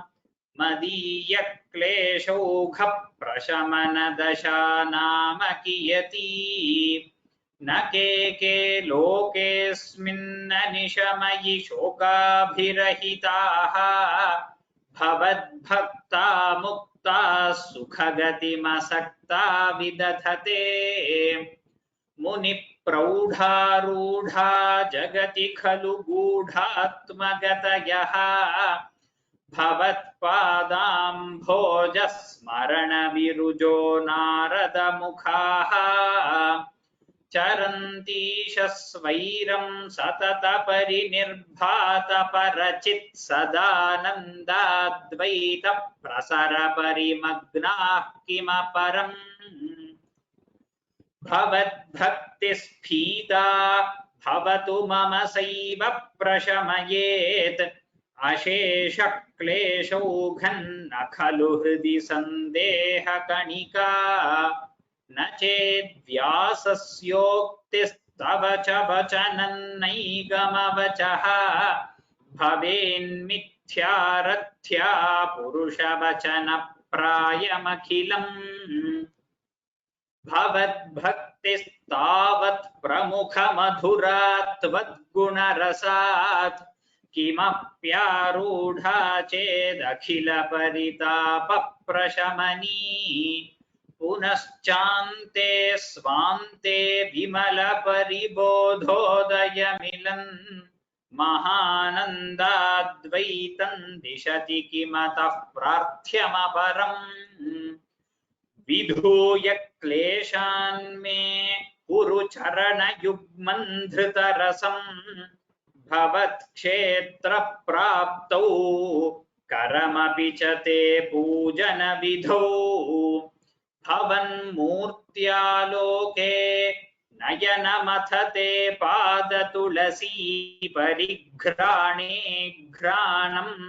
madiya kleshaukha prashamana dasha nama kiyati nake lokesmin nishamayi shokabhirahitaha bhavad bhakta mukta sukhagati masakta vidathate muni praudharudha jagati khalu gudhatmagatayaha bhavat padam bhojasmarana virujo narada mukhaha charanti shasvairam satata parinirbhata parachit sadananda dvaita prasara parimagnah kimaparam bhavat bhakti sphita bhavatu mama saiva prashamayet ashesha kleshaughan akhalu hridi sandeha kanika nached vyasasyoktistava cha vachanannaigamavachaha bhaven mithyarathya purusha vachana prayamakhilam bhavat bhaktistavat pramukha madhuratvat gunarasat kimapyarudha ched akhila paritapa prashamani पुनश्चान्ते स्वान्ते विमलपरिबोधोदयमिलन् महानन्दाद्वैतं दिशति किमतः प्रार्थ्यमपरम् विधूय क्लेशान् मे कुरु चरणयुग्मं धृतरसं भवत्क्षेत्रप्राप्तौ करमपि च ते पूजनविधौ भवन्मूर्त्यालोके नयनमथ ते पादतुलसी परिघ्राणे घ्राणम्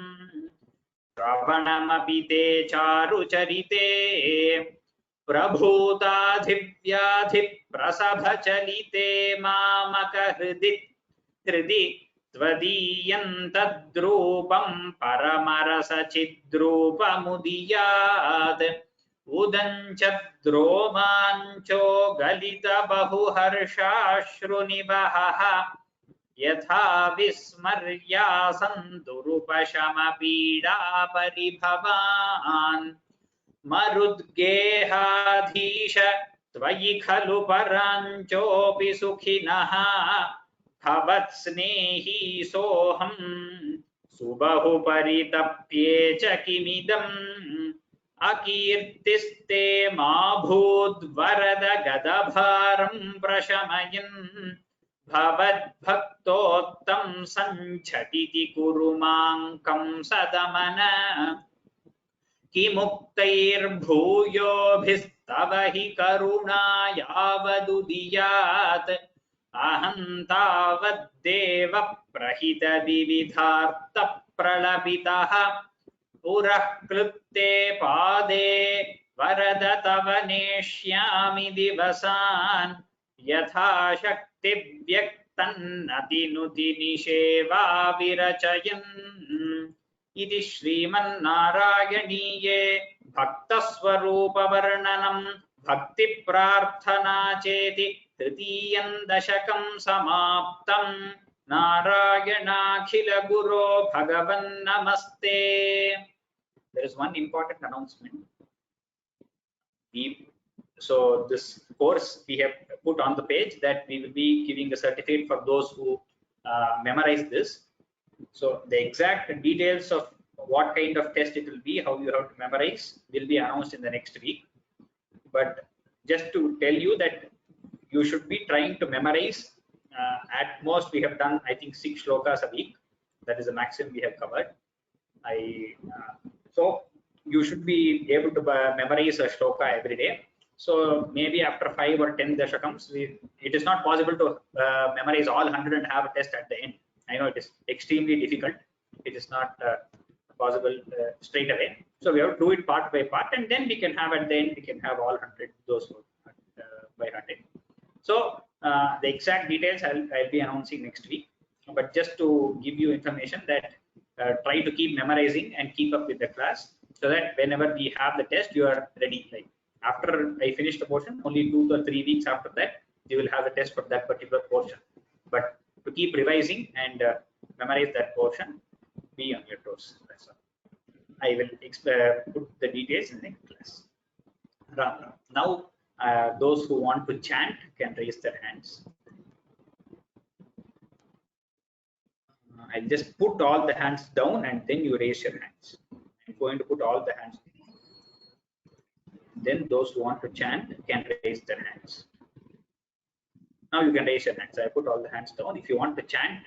श्रवणमपि ते चारुचरिते प्रभूताधिव्याधिप्रसभचलिते मामकहृदि त्वदीयं तद्रूपं परमरसचिद्रूपमुदीयात् उदञ्चद्रोमाञ्चो गलितबहुहर्षाश्रुनिवहः यथा विस्मर्यासन्दुरुपशमपीडापरिभवान् मरुद्गेहाधीश त्वयि खलु पराञ्चोऽपि सुखिनः भवत्स्नेही सोऽहं सुबहु परितप्ये च किमिदम् अकीर्तिस्ते मा भूद्वरद गदभारं प्रशमयन् भवद्भक्तोत्तं सञ्झटिति कुरु मां कंसदमन किमुक्तैर्भूयोभिस्तव हि करुणा यावदुदीयात् अहं तावद्देव प्रहित विविधार्थ प्रलपितः पुरः क्लृप्ते पादे वरद तव नेष्यामि दिवसान् यथाशक्ति व्यक्तन्नतिनुति निषेवा विरचयन् इति श्रीमन्नारायणीये भक्तस्वरूपवर्णनं भक्तिप्रार्थना चेति तृतीयं दशकं समाप्तं नारायणाखिल गुरो भगवन् नमस्ते. There is one important announcement. So this course we have put on the page that we will be giving a certificate for those who memorize this. So the exact details of what kind of test it will be, how you have to memorize, will be announced in the next week. But just to tell you that you should be trying to memorize. At most we have done, I think, 6 shlokas a week. That is the maximum we have covered. So you should be able to memorize a shloka every day. So maybe after 5 or 10 dashakams, it is not possible to memorize all 100 and have a test at the end. I know it is extremely difficult. It is not possible straight away. So we have to do it part by part, and then we can have at the end, we can have all 100 those by 100. So the exact details I'll be announcing next week. But just to give you information that try to keep memorizing and keep up with the class, so that whenever we have the test, you are ready. Like after I finish the portion, only 2 or 3 weeks after that, you will have the test for that particular portion. But to keep revising and memorize that portion, be on your toes. That's all. I will put the details in the next class. Now, those who want to chant can raise their hands. I'll just put all the hands down and then you raise your hands. I'm going to put all the hands. Then those who want to chant can raise their hands. Now you can raise your hands. I put all the hands down. If you want to chant,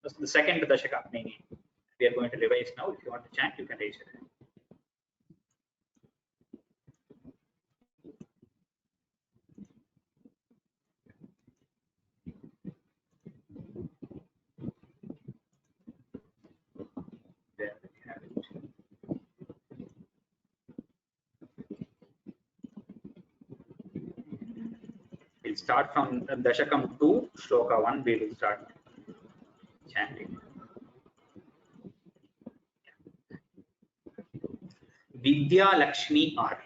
that's the second dashaka. We are going to revise now. If you want to chant, you can raise your hand. There we have it. We'll start from Dashakam 2, Shloka 1. We will start chanting. Vidya Lakshmi R.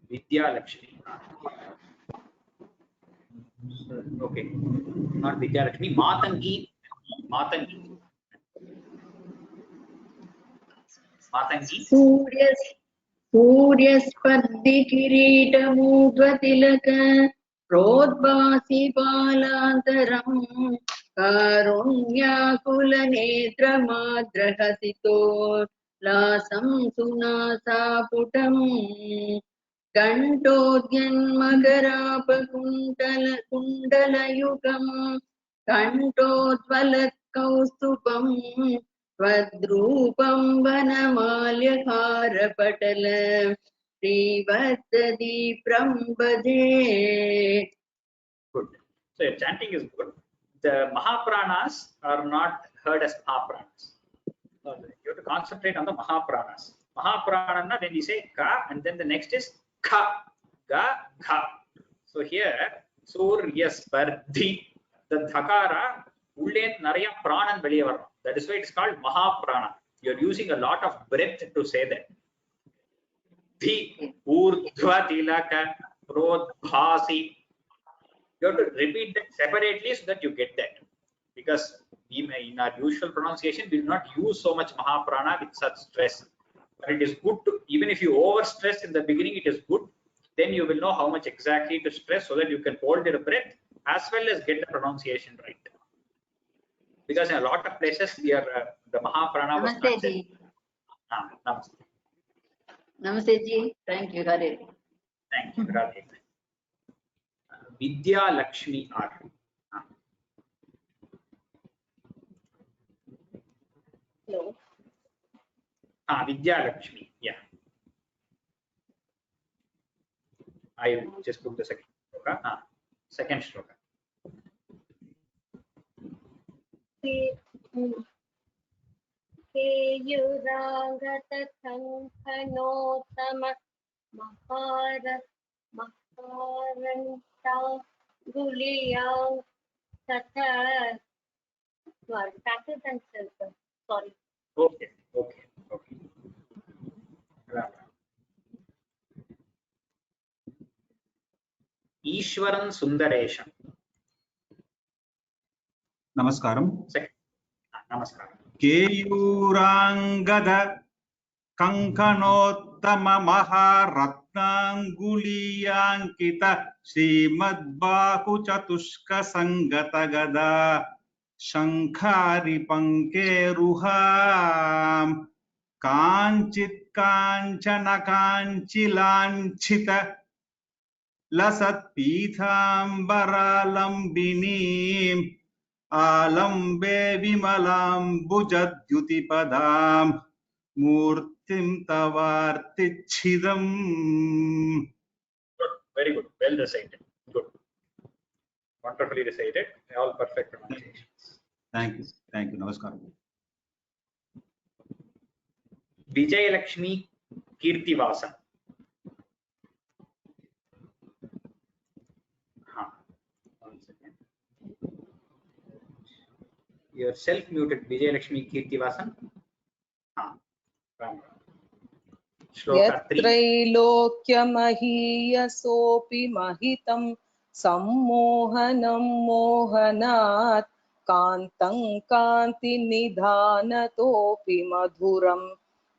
Vidya Lakshmi R. Okay, not Vidya Lakshmi. Matangi. Matangi. Matangi. सूर्यस्पर्धि किरीटमूर्ध्वतिलक प्रोद्भासि बालान्तरम् कारुण्याकुलनेत्रमाद्रहसितो लासं सुनासापुटम् कुण्डलयुगम् कण्ठोज्वलत्कौस्तुभम् त्वद्रूपं वनमाल्यहारपटल श्रीवत्सदीप्रं भजे. Good. So your chanting is good. The Mahapranas are not heard as Mahapranas. You have to concentrate on the Mahapranas. Mahaprana, when we say Ka, and then the next is Kha, Ga, Kha. So here, Suryaspardi, the Dhakara, Ulle Naraya Pranan veliye varum. That is why it is called Mahaprana. You are using a lot of breath to say that. Dhi, Urdhva Tilaka, Prodbhasi. You have to repeat that separately so that you get that. Because we may, in our usual pronunciation, we will not use so much Mahaprana with such stress. But it is good to, even if you overstress in the beginning, it is good. Then you will know how much exactly to stress so that you can hold your breath as well as get the pronunciation right. Because in a lot of places, we are the Mahaprana was not said. Namaste. Namaste ji. Thank you, Hare. Thank you, Radhe. Vidya Lakshmi R. Hello. Vidya Lakshmi. Yeah. I just put the second shloka. Second shloka. Keyurangatakankanotama maharanta guliyang tata. Passive and self. Sorry. Okay. Ishwaran Sundareshan. Namaskaram. Namaskaram. Keyurangada Kankanottama Maharatnanguliyankita Srimad-Bahu Chatushka Sangatagada Shankari Pankeruham Kanchit Kanchana Kanchilanchita Lasat Pithambaralambini Alambe Vimalambujadyutipadam Murtim Tavartichidam. Good. Very good. Well recited. Good. Wonderfully recited. All perfect pronunciations. Thank you. Namaskaram. Vijay Lakshmi Kirtivasan. One second. You are self-muted, Vijay Lakshmi Kirtivasan. यत्रैलोक्यमहीयसोऽपि महितं सम्मोहनं मोहनात् कान्तं कान्तिनिधानतोऽपि मधुरं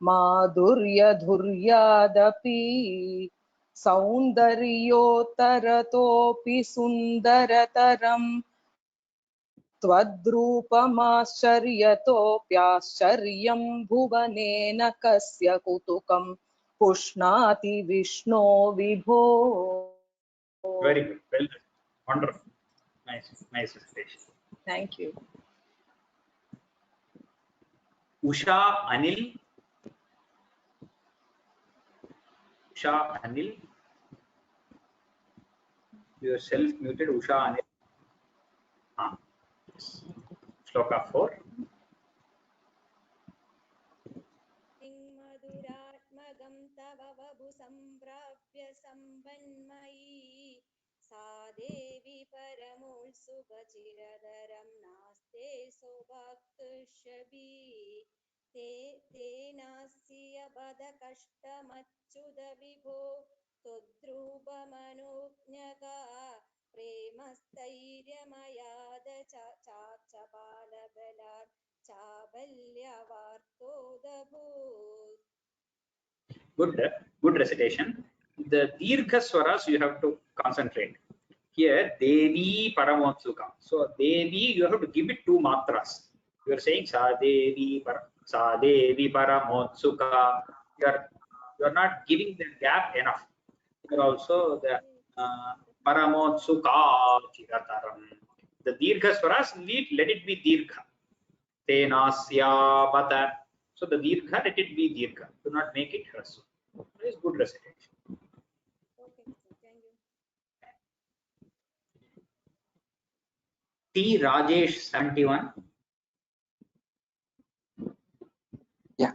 माधुर्यधुर्यादपि सौन्दर्योत्तरतोऽपि सुन्दरतरम् त्वद्रूपमाश्चर्यतोऽप्याश्चर्यं भुवनेन कस्य कुतुकं पुष्णाति विष्णो विभो. Very good. Well done. Wonderful. Nice recitation. Thank you. Usha Anil. You are self-muted, Usha Anil. Shloka 4. मधुरात्मगं तव वभु सम्प्राप्य सम्बन्मयी सा देवी परमोत्सुकचिरधरं नास्ते सौभक्तुष्यभि तेनास्य पद कष्टमच्युत विभो त्वद्रूपमनुज्ञका प्रेमस्थैर्यमयाद चाचपालबलात् चाबल्यवार्तोदभूत्. Good recitation. The dirgha swaras you have to concentrate. Here, Devi Paramotsuka. So Devi, you have to give it 2 matras. You are saying Sa Devi Paramotsuka. You are not giving the gap enough. You are also the Paramotsuka Chirataram. The dirgha swaras, let it be dirgha. Tenasya Bata. So the dirgha, let it be dirgha. Do not make it hrasu. That is good recitation. Okay, sir. Thank you. T Rajesh 71. Yeah,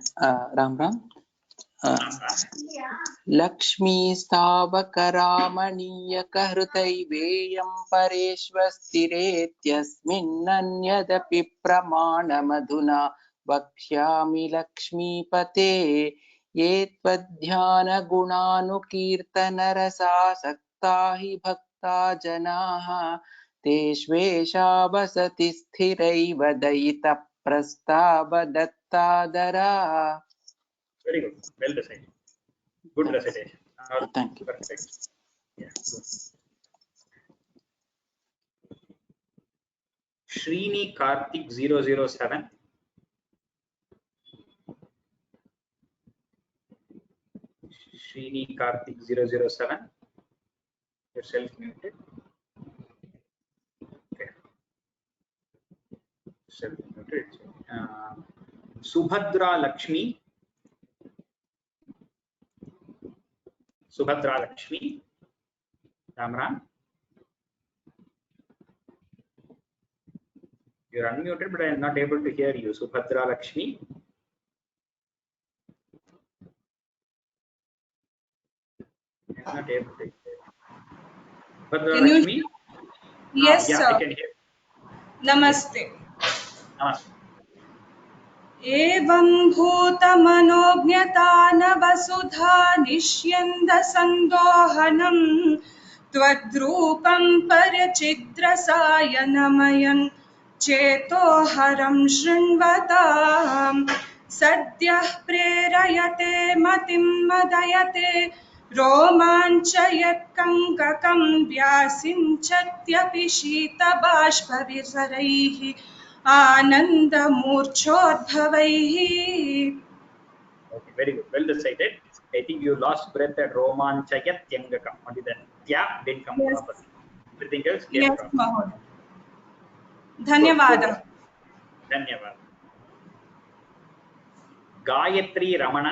Ram Ram. Lakshmi Stavakaramaniyakhritaivyam pareshvasstiretyasminnanyadapi pramanamadhuna vakshyami Lakshmipate yetvadhyana gunanukirtanarasasakta hi bhakta janaha teshvesha vasati sthiraiva dayita prastabadattadara. Very good. Well recited. Good recitation. Thank you. Perfect. Yeah. Good. Srini Karthik 007. Srini Karthik 007. Yourself muted. Okay. Self muted. Subhadra Lakshmi. Subhadra Lakshmi. Ramram. You're unmuted, but I am not able to hear you. Subhadra Lakshmi. I am not able to hear. Subhadra Can you Lakshmi. Yes, Yeah, sir. I can hear. Namaste. Namaste. एवं भूतमनोज्ञतानवसुधा निष्यन्दसन्दोहनम् त्वद्रूपं परचिद्रसायनमयं चेतोहरं शृण्वताम् सद्यः प्रेरयते मतिं मदयते रोमाञ्चयत्कङ्ककं व्यासिञ्चत्यपि शीतबाष्पविसरैः आनन्दमूर्च्छोद्भवैः. Okay, very good. Well recited. I think you lost breath at Romanchayatyangakam. Only that tya didn't come Yes. properly. Everything else came Yes, properly. Mahoday. धन्यवादः. Dhanyavad. Gayatri Ramana.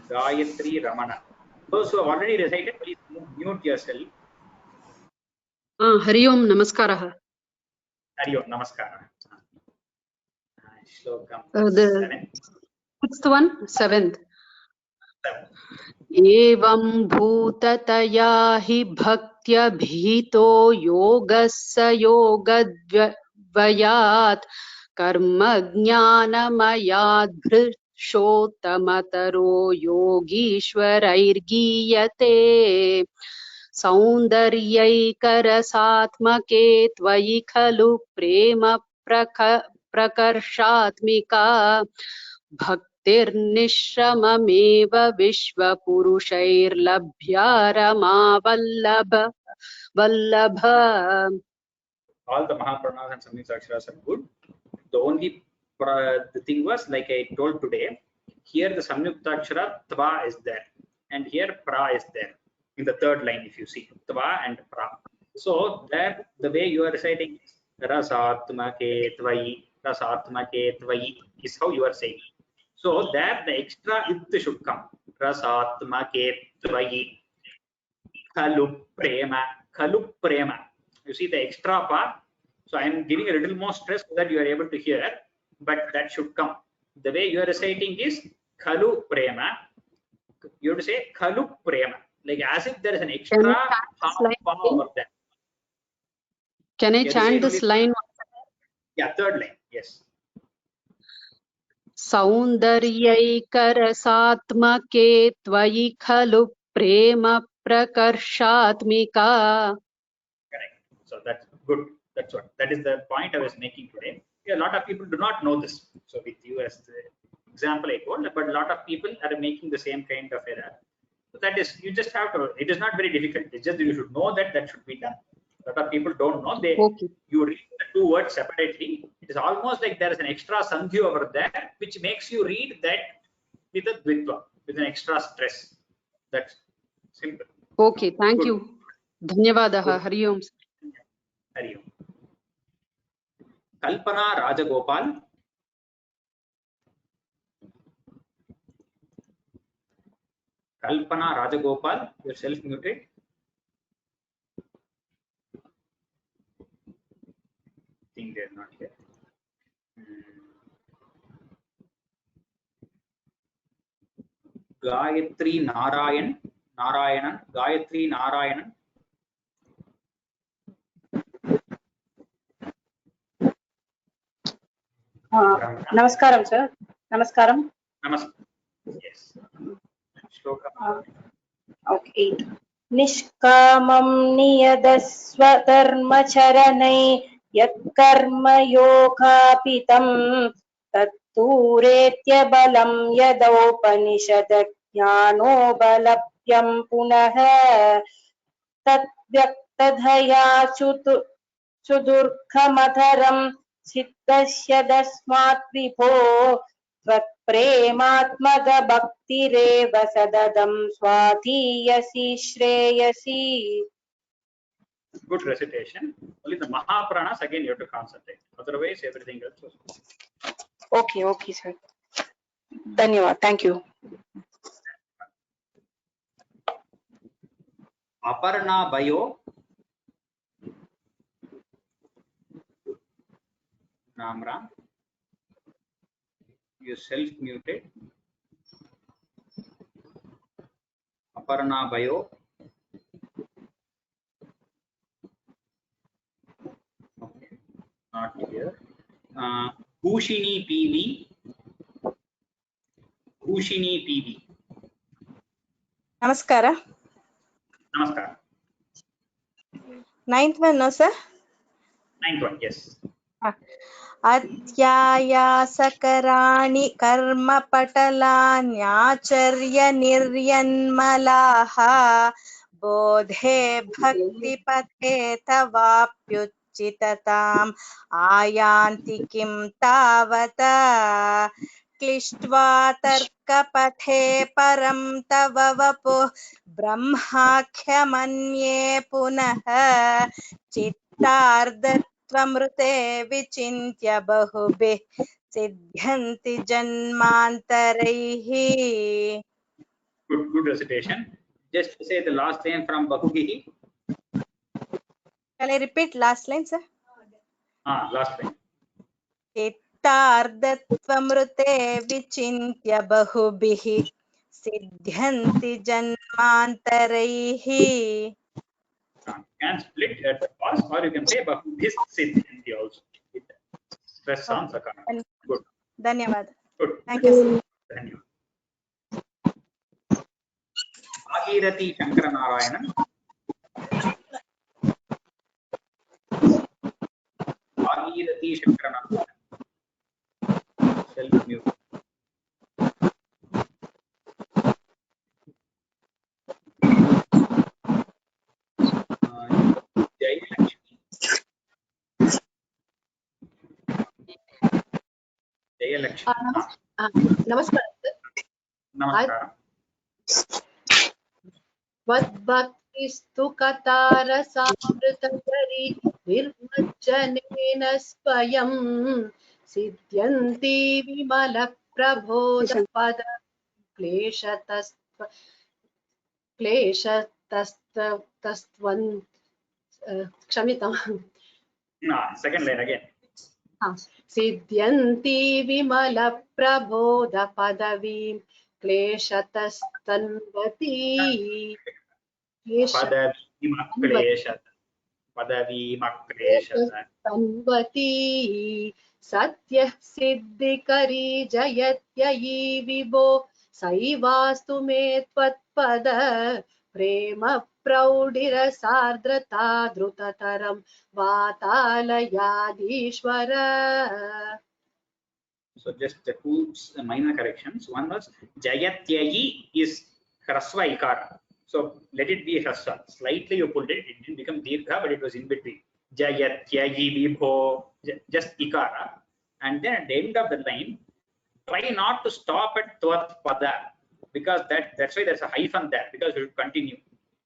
Gayatri Ramana. Those who have already recited, please mute yourself. Hari Om Namaskaraha. Hari Om Namaskara. Shlokam The 7. 6th one, 7th. Evam bhutataya hi bhaktya bhito yogassa yogadvayat karma jnanamayad bhrishottamataro yogishwarairgiyate सौन्दर्यैकरसात्मके त्वयि खलु प्रेम प्रकर्षात्मिका भक्तिर्निश्रममेव विश्वपुरुषैर्लभ्या रमावल्लभ वल्लभ. All the Mahapranav and Samyukta Aksharas are good. The only the thing was, like I told today, here the Samyukta Akshara Tva is there, and here Pra is there in the 3rd line. If you see Tva and Pra, so there the way you are reciting Rasatmake Tvai, Rasatmake Tvai is how you are saying. So there the extra it should come. Rasatmake Tvai Khalu Prema, Khalu Prema. You see the extra part. So I am giving a little more stress so that you are able to hear, but that should come. The way you are reciting is Khalu Prema. You have to say Khalu Prema, like as if there is an extra half power over that. Can I chant this line? Yeah, 3rd line. Yes. सौन्दर्यैकरसात्मके त्वयि खलु प्रेम प्रकर्षात्मिका. Correct. So that's good. That is the point I was making today. A lot of people do not know this. So with you as the example I told, but a lot of people are making the same kind of error. So that is, you just have to, it is not very difficult. It's just you should know that that should be done. A lot of people don't know. Okay. You read the two words separately. It is almost like there is an extra sandhi over there, which makes you read that with a dvitva, with an extra stress. That's simple. Okay, thank Good. you. Dhanyavadah. Good. Hari Om. Hari Om. Kalpana Rajagopal. Kalpana Rajagopal, you're self-muted. I think they're not here. Gayatri Narayanan, Gayatri Narayanan. Namaskaram, sir. Namaskaram. Namaskaram. Yes. Shloka. Okay. Nishkamam niyadasva dharmacharanai yat karma yogapitam tatturetya balam yadaupanishad jnano balapyam punaha tat vyaktadhaya sudurkhamadharam siddhasya dasmat vibho त्वत्प्रेमात्मक भक्तिरेव सददं स्वाधीयसि श्रेयसि. Good recitation. Only the Mahapranas again you have to concentrate. Otherwise everything else was Okay, okay, sir. Dhanyavad. Thank you. Aparna Bayo. Namram. You self-muted. Aparna Bayo. Okay, not here. Bhushini PV. Bhushini PV. Namaskara. Namaskar. 9th one, no sir? 9th one, yes. अध्यायासकराणि कर्मपटलान्याचर्यनिर्यन्मलाः बोधे भक्तिपथे तवाप्युचितताम् आयान्ति किं तावत् क्लिष्ट्वा तर्कपथे परं तव वपुः ब्रह्माख्यमन्ये पुनः चित्तार्धत्वमृते विचिन्त्य बहुभिः सिद्ध्यन्ति जन्मान्तरैः. Good recitation. Just say the last line from Bahubihi. Can I repeat last line, sir? Last line. चित्तार्धत्वमृते विचिन्त्य बहुभिः सिद्ध्यन्ति जन्मान्तरैः. You can split at the past, or you can say Bahubhis Siddhanti also. Stress on Sakara. Good. Dhanyavad. Good. Thank you, sir. Dhanyavad. Bhagirathi Shankara Narayanan. Bhagirathi Shankara Narayanan. Self-mute. Jayalakshmi. Namaskaram. Namaskaram. Vadbhaktistu katarasāmritagari virmajjaneena svayam siddhyanti vimala prabodhapada kleshatastvan kshamita. Second line again. सिद्ध्यन्ति विमल प्रबोध पदवीं क्लेशतस्तन्वती तन्वती सत्य सिद्धिकरी जयत्ययी विभो सैवास्तु मे त्वत्पद प्रेम प्रौढिरसार्द्रता द्रुततरं वातालयाधीश्वर. So just the two minor corrections. One was Jayatyayi is Hrasva Ikara. So let it be Hrasva. Slightly you pulled it. It didn't become Dirgha, but it was in between. Jayatyayi Vibho, just Ikara. And then at the end of the line, try not to stop at Tvat Pada, because that's why there's a hyphen there, because it will continue.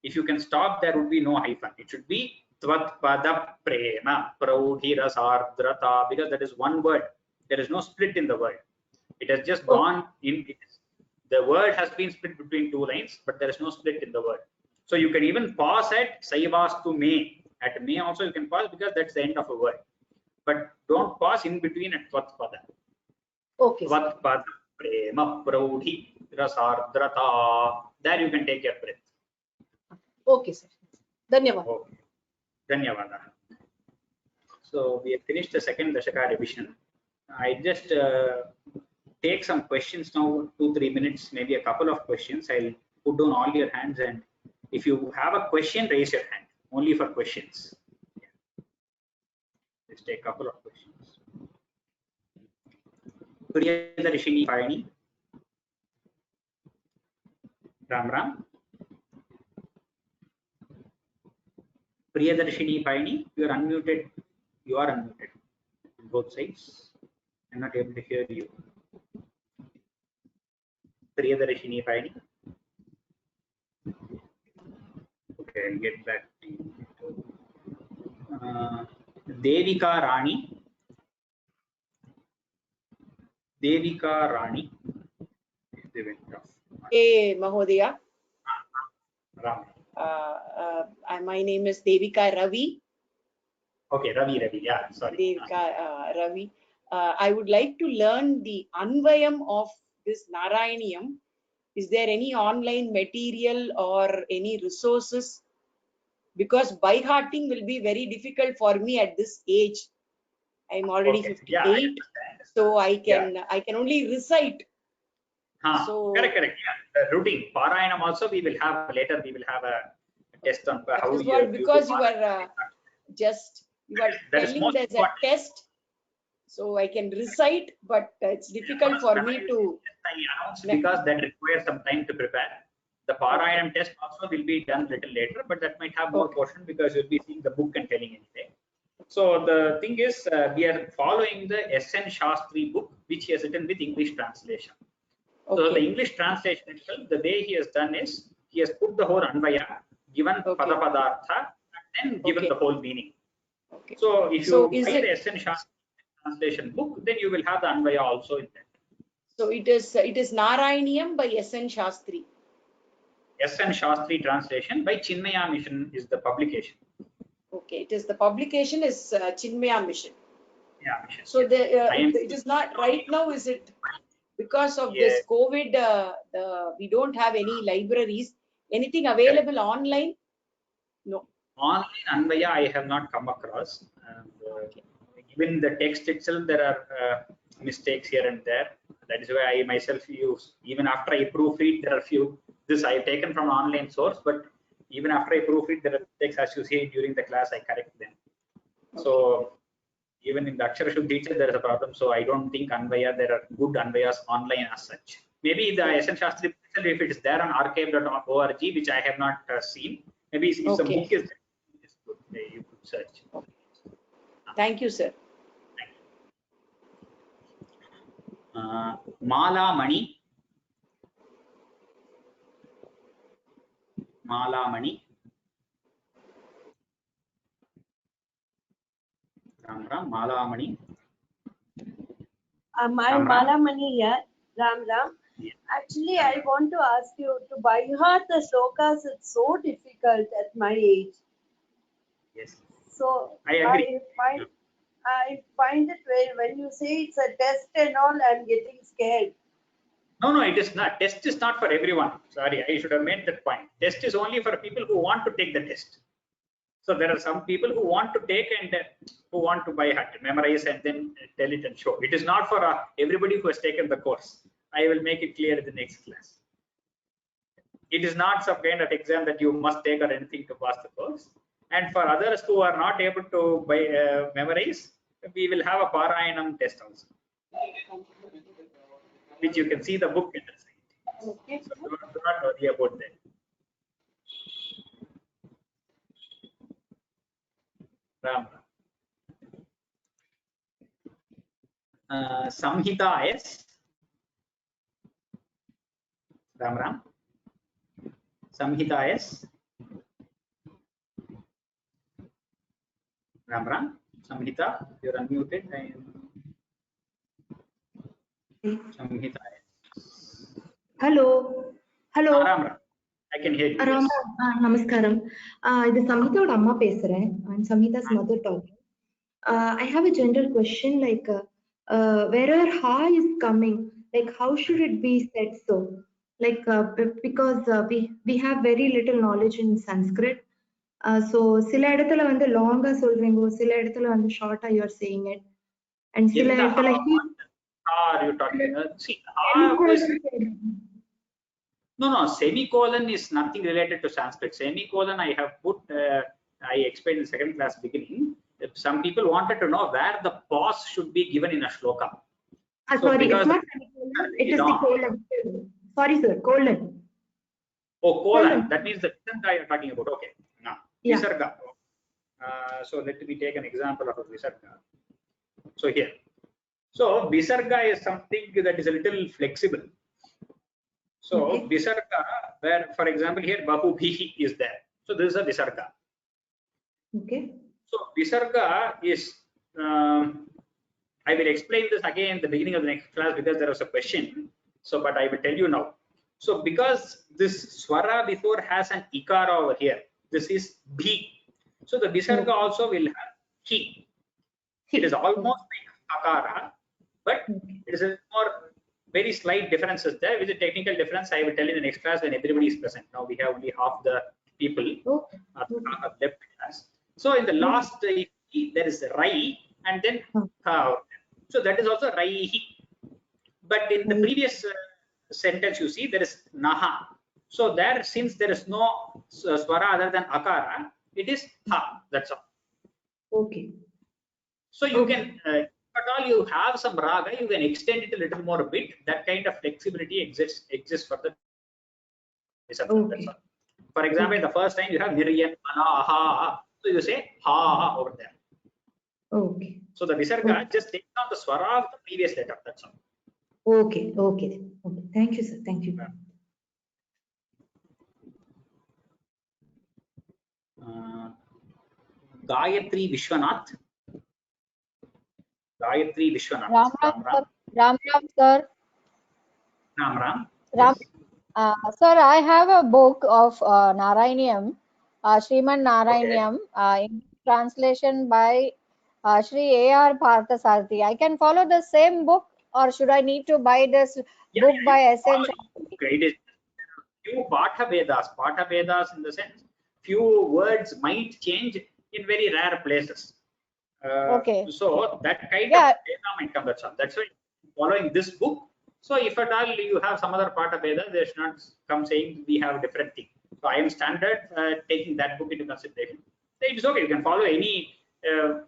If you can stop, there would be no hyphen. It should be Tvat Pada Prema, Praudhira Sardrata, because that is one word. There is no split in the word. It has just gone in. The word has been split between two lines, but there is no split in the word. So you can even pause at Saivastu Me. At Me also you can pause, because that's the end of a word. But don't pause in between at Tvat Pada. Okay. Tvat Pada Prema Praudhira Sardrata. There you can take your breath. Okay, sir. Dhanyavad. Okay. Dhanyavada. So we have finished the second Dashaka revision. I just take some questions now, 2-3 minutes, maybe a couple of questions. I'll put down all your hands, and if you have a question, raise your hand. Only for questions. Yeah. Let's take a couple of questions. Priyadarshini Payani. Ram Ram. Priyadarshini Payani, you are unmuted. You are unmuted on both sides. I'm not able to hear you. Priyadarshini Payani. Okay, I'll get back to you. Devika Rani. Devika Rani. They went off. Hey, Mahodaya. Ram. My name is Devika Ravi. Okay, Ravi, yeah, sorry. Devika Ravi. I would like to learn the Anvayam of this Narayaniyam. Is there any online material or any resources? Because by hearting will be very difficult for me at this age. I'm already 58, yeah, so I can only recite. So correct. Yeah, the routine Parayanam also we will have later. We will have a test on how you. Because you are telling there's a test, so I can recite, but it's difficult for me to. Because that requires some time to prepare. The Parayanam test also will be done little later, but that might have more portion because you'll be seeing the book and telling anything. So the thing is, we are following the S.N. Shastri book, which he has written with English translation. So the English translation itself, the way he has done is, he has put the whole Anvaya, given Pada Padartha, and then given the whole meaning. So if you buy the S.N. Shastri translation book, then you will have the Anvaya also in that. So it is Narayaniyam by S.N. Shastri. S.N. Shastri translation by Chinmaya Mission is the publication. Okay, it is the publication is Chinmaya Mission. Yeah, Mission. So it is not right now. Is it because of this COVID? We don't have any libraries. Anything available online? No. Online Anvaya I have not come across. Even the text itself, there are mistakes here and there. That is why I myself use. Even after I proofread, there are few. This I have taken from online source, but even after I proofread, there are mistakes, as you say during the class, I correct them. So even in the Akshara Shuddhi, there is a problem. So I don't think Anvaya, there are good Anvayas online as such. Maybe the S.N. Shastri, if it is there on archive.org, which I have not seen, maybe if some book is there, you could search. Thank you, sir. Mala Mani. Mala Mani. Ram Ram. Mala Mani. Mala Mani here. Ram Ram. Yeah. Actually, I want to ask you to by heart the slokas. It's so difficult at my age. Yes. So I agree. I find it when you say it's a test and all, I'm getting scared. No, it is not. Test is not for everyone. Sorry, I should have made that point. Test is only for people who want to take the test. So there are some people who want to take and who want to by heart, memorize and then tell it and show. It is not for everybody who has taken the course. I will make it clear in the next class. It is not some kind of exam that you must take or anything to pass the course. And for others who are not able to memorize, we will have a Parayanam test also. which you can see the book in the site. Okay. So do not worry about that. Ram. Samhita is Ram Ram. Samhita is Ram Ram. Samhita, you're unmuted. Samhita is. Hello. Hello. Ram Ram. I can hear you. Ram, Namaskaram. This is Samhita Amma pesaren. I'm Samhita's mother talking. I have a general question, like wherever ha is coming, like how should it be said so? Like because we have very little knowledge in Sanskrit. So சில இடத்துல வந்து லாங்கா சொல்றீங்க, சில இடத்துல வந்து ஷார்ட்டா you are saying it, and சில இடத்துல are you talking? See, no, semicolon is nothing related to Sanskrit. Semicolon I have put, I explained in second class beginning. Some people wanted to know where the pause should be given in a shloka. So sorry, it's not semicolon, it is the colon. Sorry sir, colon. Oh, colon. That means the visarga you are talking about. Okay. Now, yeah. Visarga. So let me take an example of a visarga. So here. So visarga is something that is a little flexible. So visarga, where for example here bahubhihi is there. So this is a visarga. Okay. So visarga is, I will explain this again in the beginning of the next class because there was a question. So, but I will tell you now. So because this swara before has an ikara over here, this is bhi. So the visarga also will have hi. It is almost like akara, but it is a more very slight differences there. With the technical difference, I will tell you in the next class when everybody is present. Now we have only half the people left class. So in the last there is rai and then so that is also raihi. But in the previous sentence you see there is naha. So there, since there is no swara other than akara, it is ha. That's all. Okay. So you can, if at all you have some raga, you can extend it a little more a bit. That kind of flexibility exists for the. Okay. For example, the first time you have niryan ha, so you say ha over there. Okay. So the visarga just takes on the swara of the previous letter. That's all. Okay. Okay. Okay. Thank you, sir. Thank you. Gayatri Vishwanath. Gayatri Vishwanath. Ram Ram, sir. Ram Ram. Ram. Sir, I have a book of Narayaniam, Srimad Narayaniam, in translation by Sri A.R. Parthasarathi. I can follow the same book, or should I need to buy this book by Essence? It is few Patha Vedas in the sense, few words might change in very rare places. Okay. So that kind of Veda might come. That's why following this book. So if at all you have some other part of Veda, they should not come saying we have a different thing. So I am standard taking that book into consideration. So it's okay. You can follow any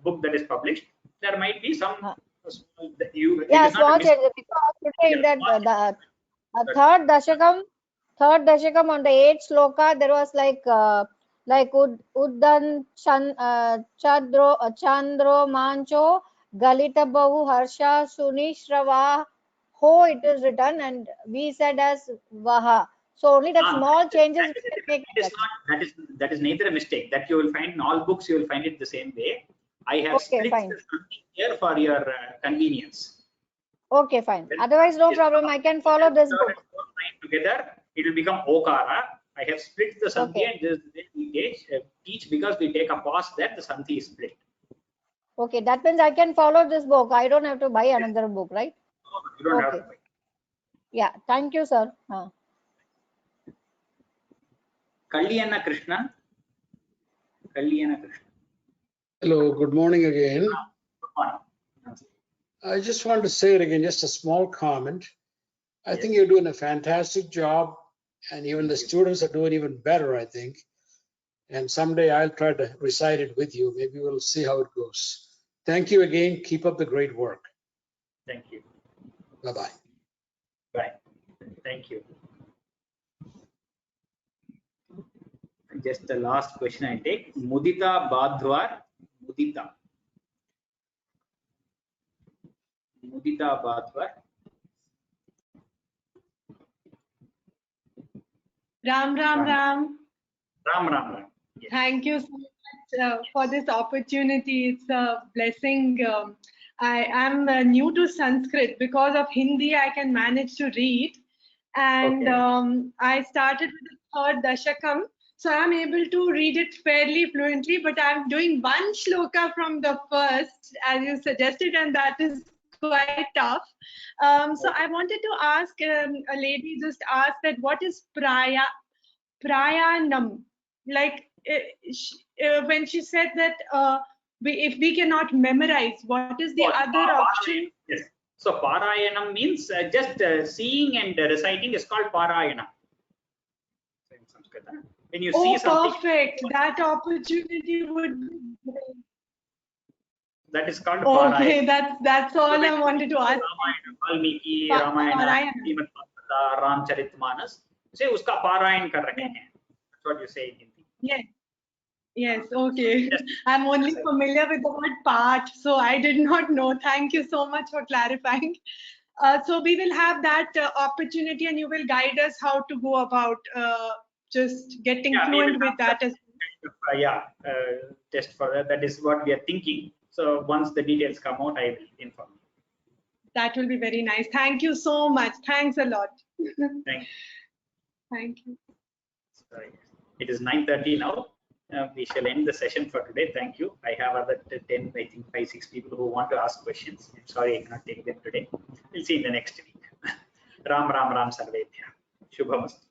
book that is published. There might be some small small changes, because today in that the third dashakam on the 8th sloka there was like uddan chandro mancho galita bahu harsha sunishrava ho, it is written, and we said as vaha. So only that small changes that is neither a mistake. That you will find in all books, you will find it the same way. I have split something here for your convenience. Okay, fine. Otherwise, no problem. I can follow this book. Together, it will become okara. I have split the sandhi and this we teach because we take a pause there. The sandhi is split. Okay, that means I can follow this book. I don't have to buy another book, right? No, you don't have to buy. Yeah, thank you, sir. Kalyana Krishna. Hello, good morning again. Good morning. I just want to say it again, just a small comment. I think you're doing a fantastic job, and even the students are doing even better, I think. And someday I'll try to recite it with you. Maybe we'll see how it goes. Thank you again. Keep up the great work. Thank you. Bye-bye. Bye. Thank you. Just the last question I take. Mudita Badwar. Mudita. Mudita Badwar. Ram. Ram Ram. Yes. Thank you so much for this opportunity. It's a blessing. I am new to Sanskrit. Because of Hindi, I can manage to read. And I started with the third Dashakam. So I'm able to read it fairly fluently, but I'm doing one shloka from the first, as you suggested, and that is quite tough. So I wanted to ask, a lady just asked that what is prayanam? Like when she said that if we cannot memorize, what is the other option? Yes. So Parayanam means just seeing and reciting is called Parayana. In Sanskrit. When you see something, perfect. That opportunity would be great. That is called Okay, Parayana. that's all I wanted to ask. Ramayana, Valmiki, Ramayana, Srimad Bhagavata, Ramcharitmanas. Say uska Parayan kar rahe hain. That's what you say in Hindi. Yes, okay. I'm only familiar with the word part, so I did not know. Thank you so much for clarifying. So we will have that opportunity, and you will guide us how to go about just getting fluent with that as well. Just for that. That is what we are thinking. So once the details come out, I will inform you. That will be very nice. Thank you so much. Thanks a lot. Thank you. Thank you. Sorry. It is 9:30 now. We shall end the session for today. Thank you. I have other 10, I think 5-6 people who want to ask questions. I'm sorry I cannot take them today. We'll see in the next week. Ram Ram Ram Sarvebhya. Shubhamastu.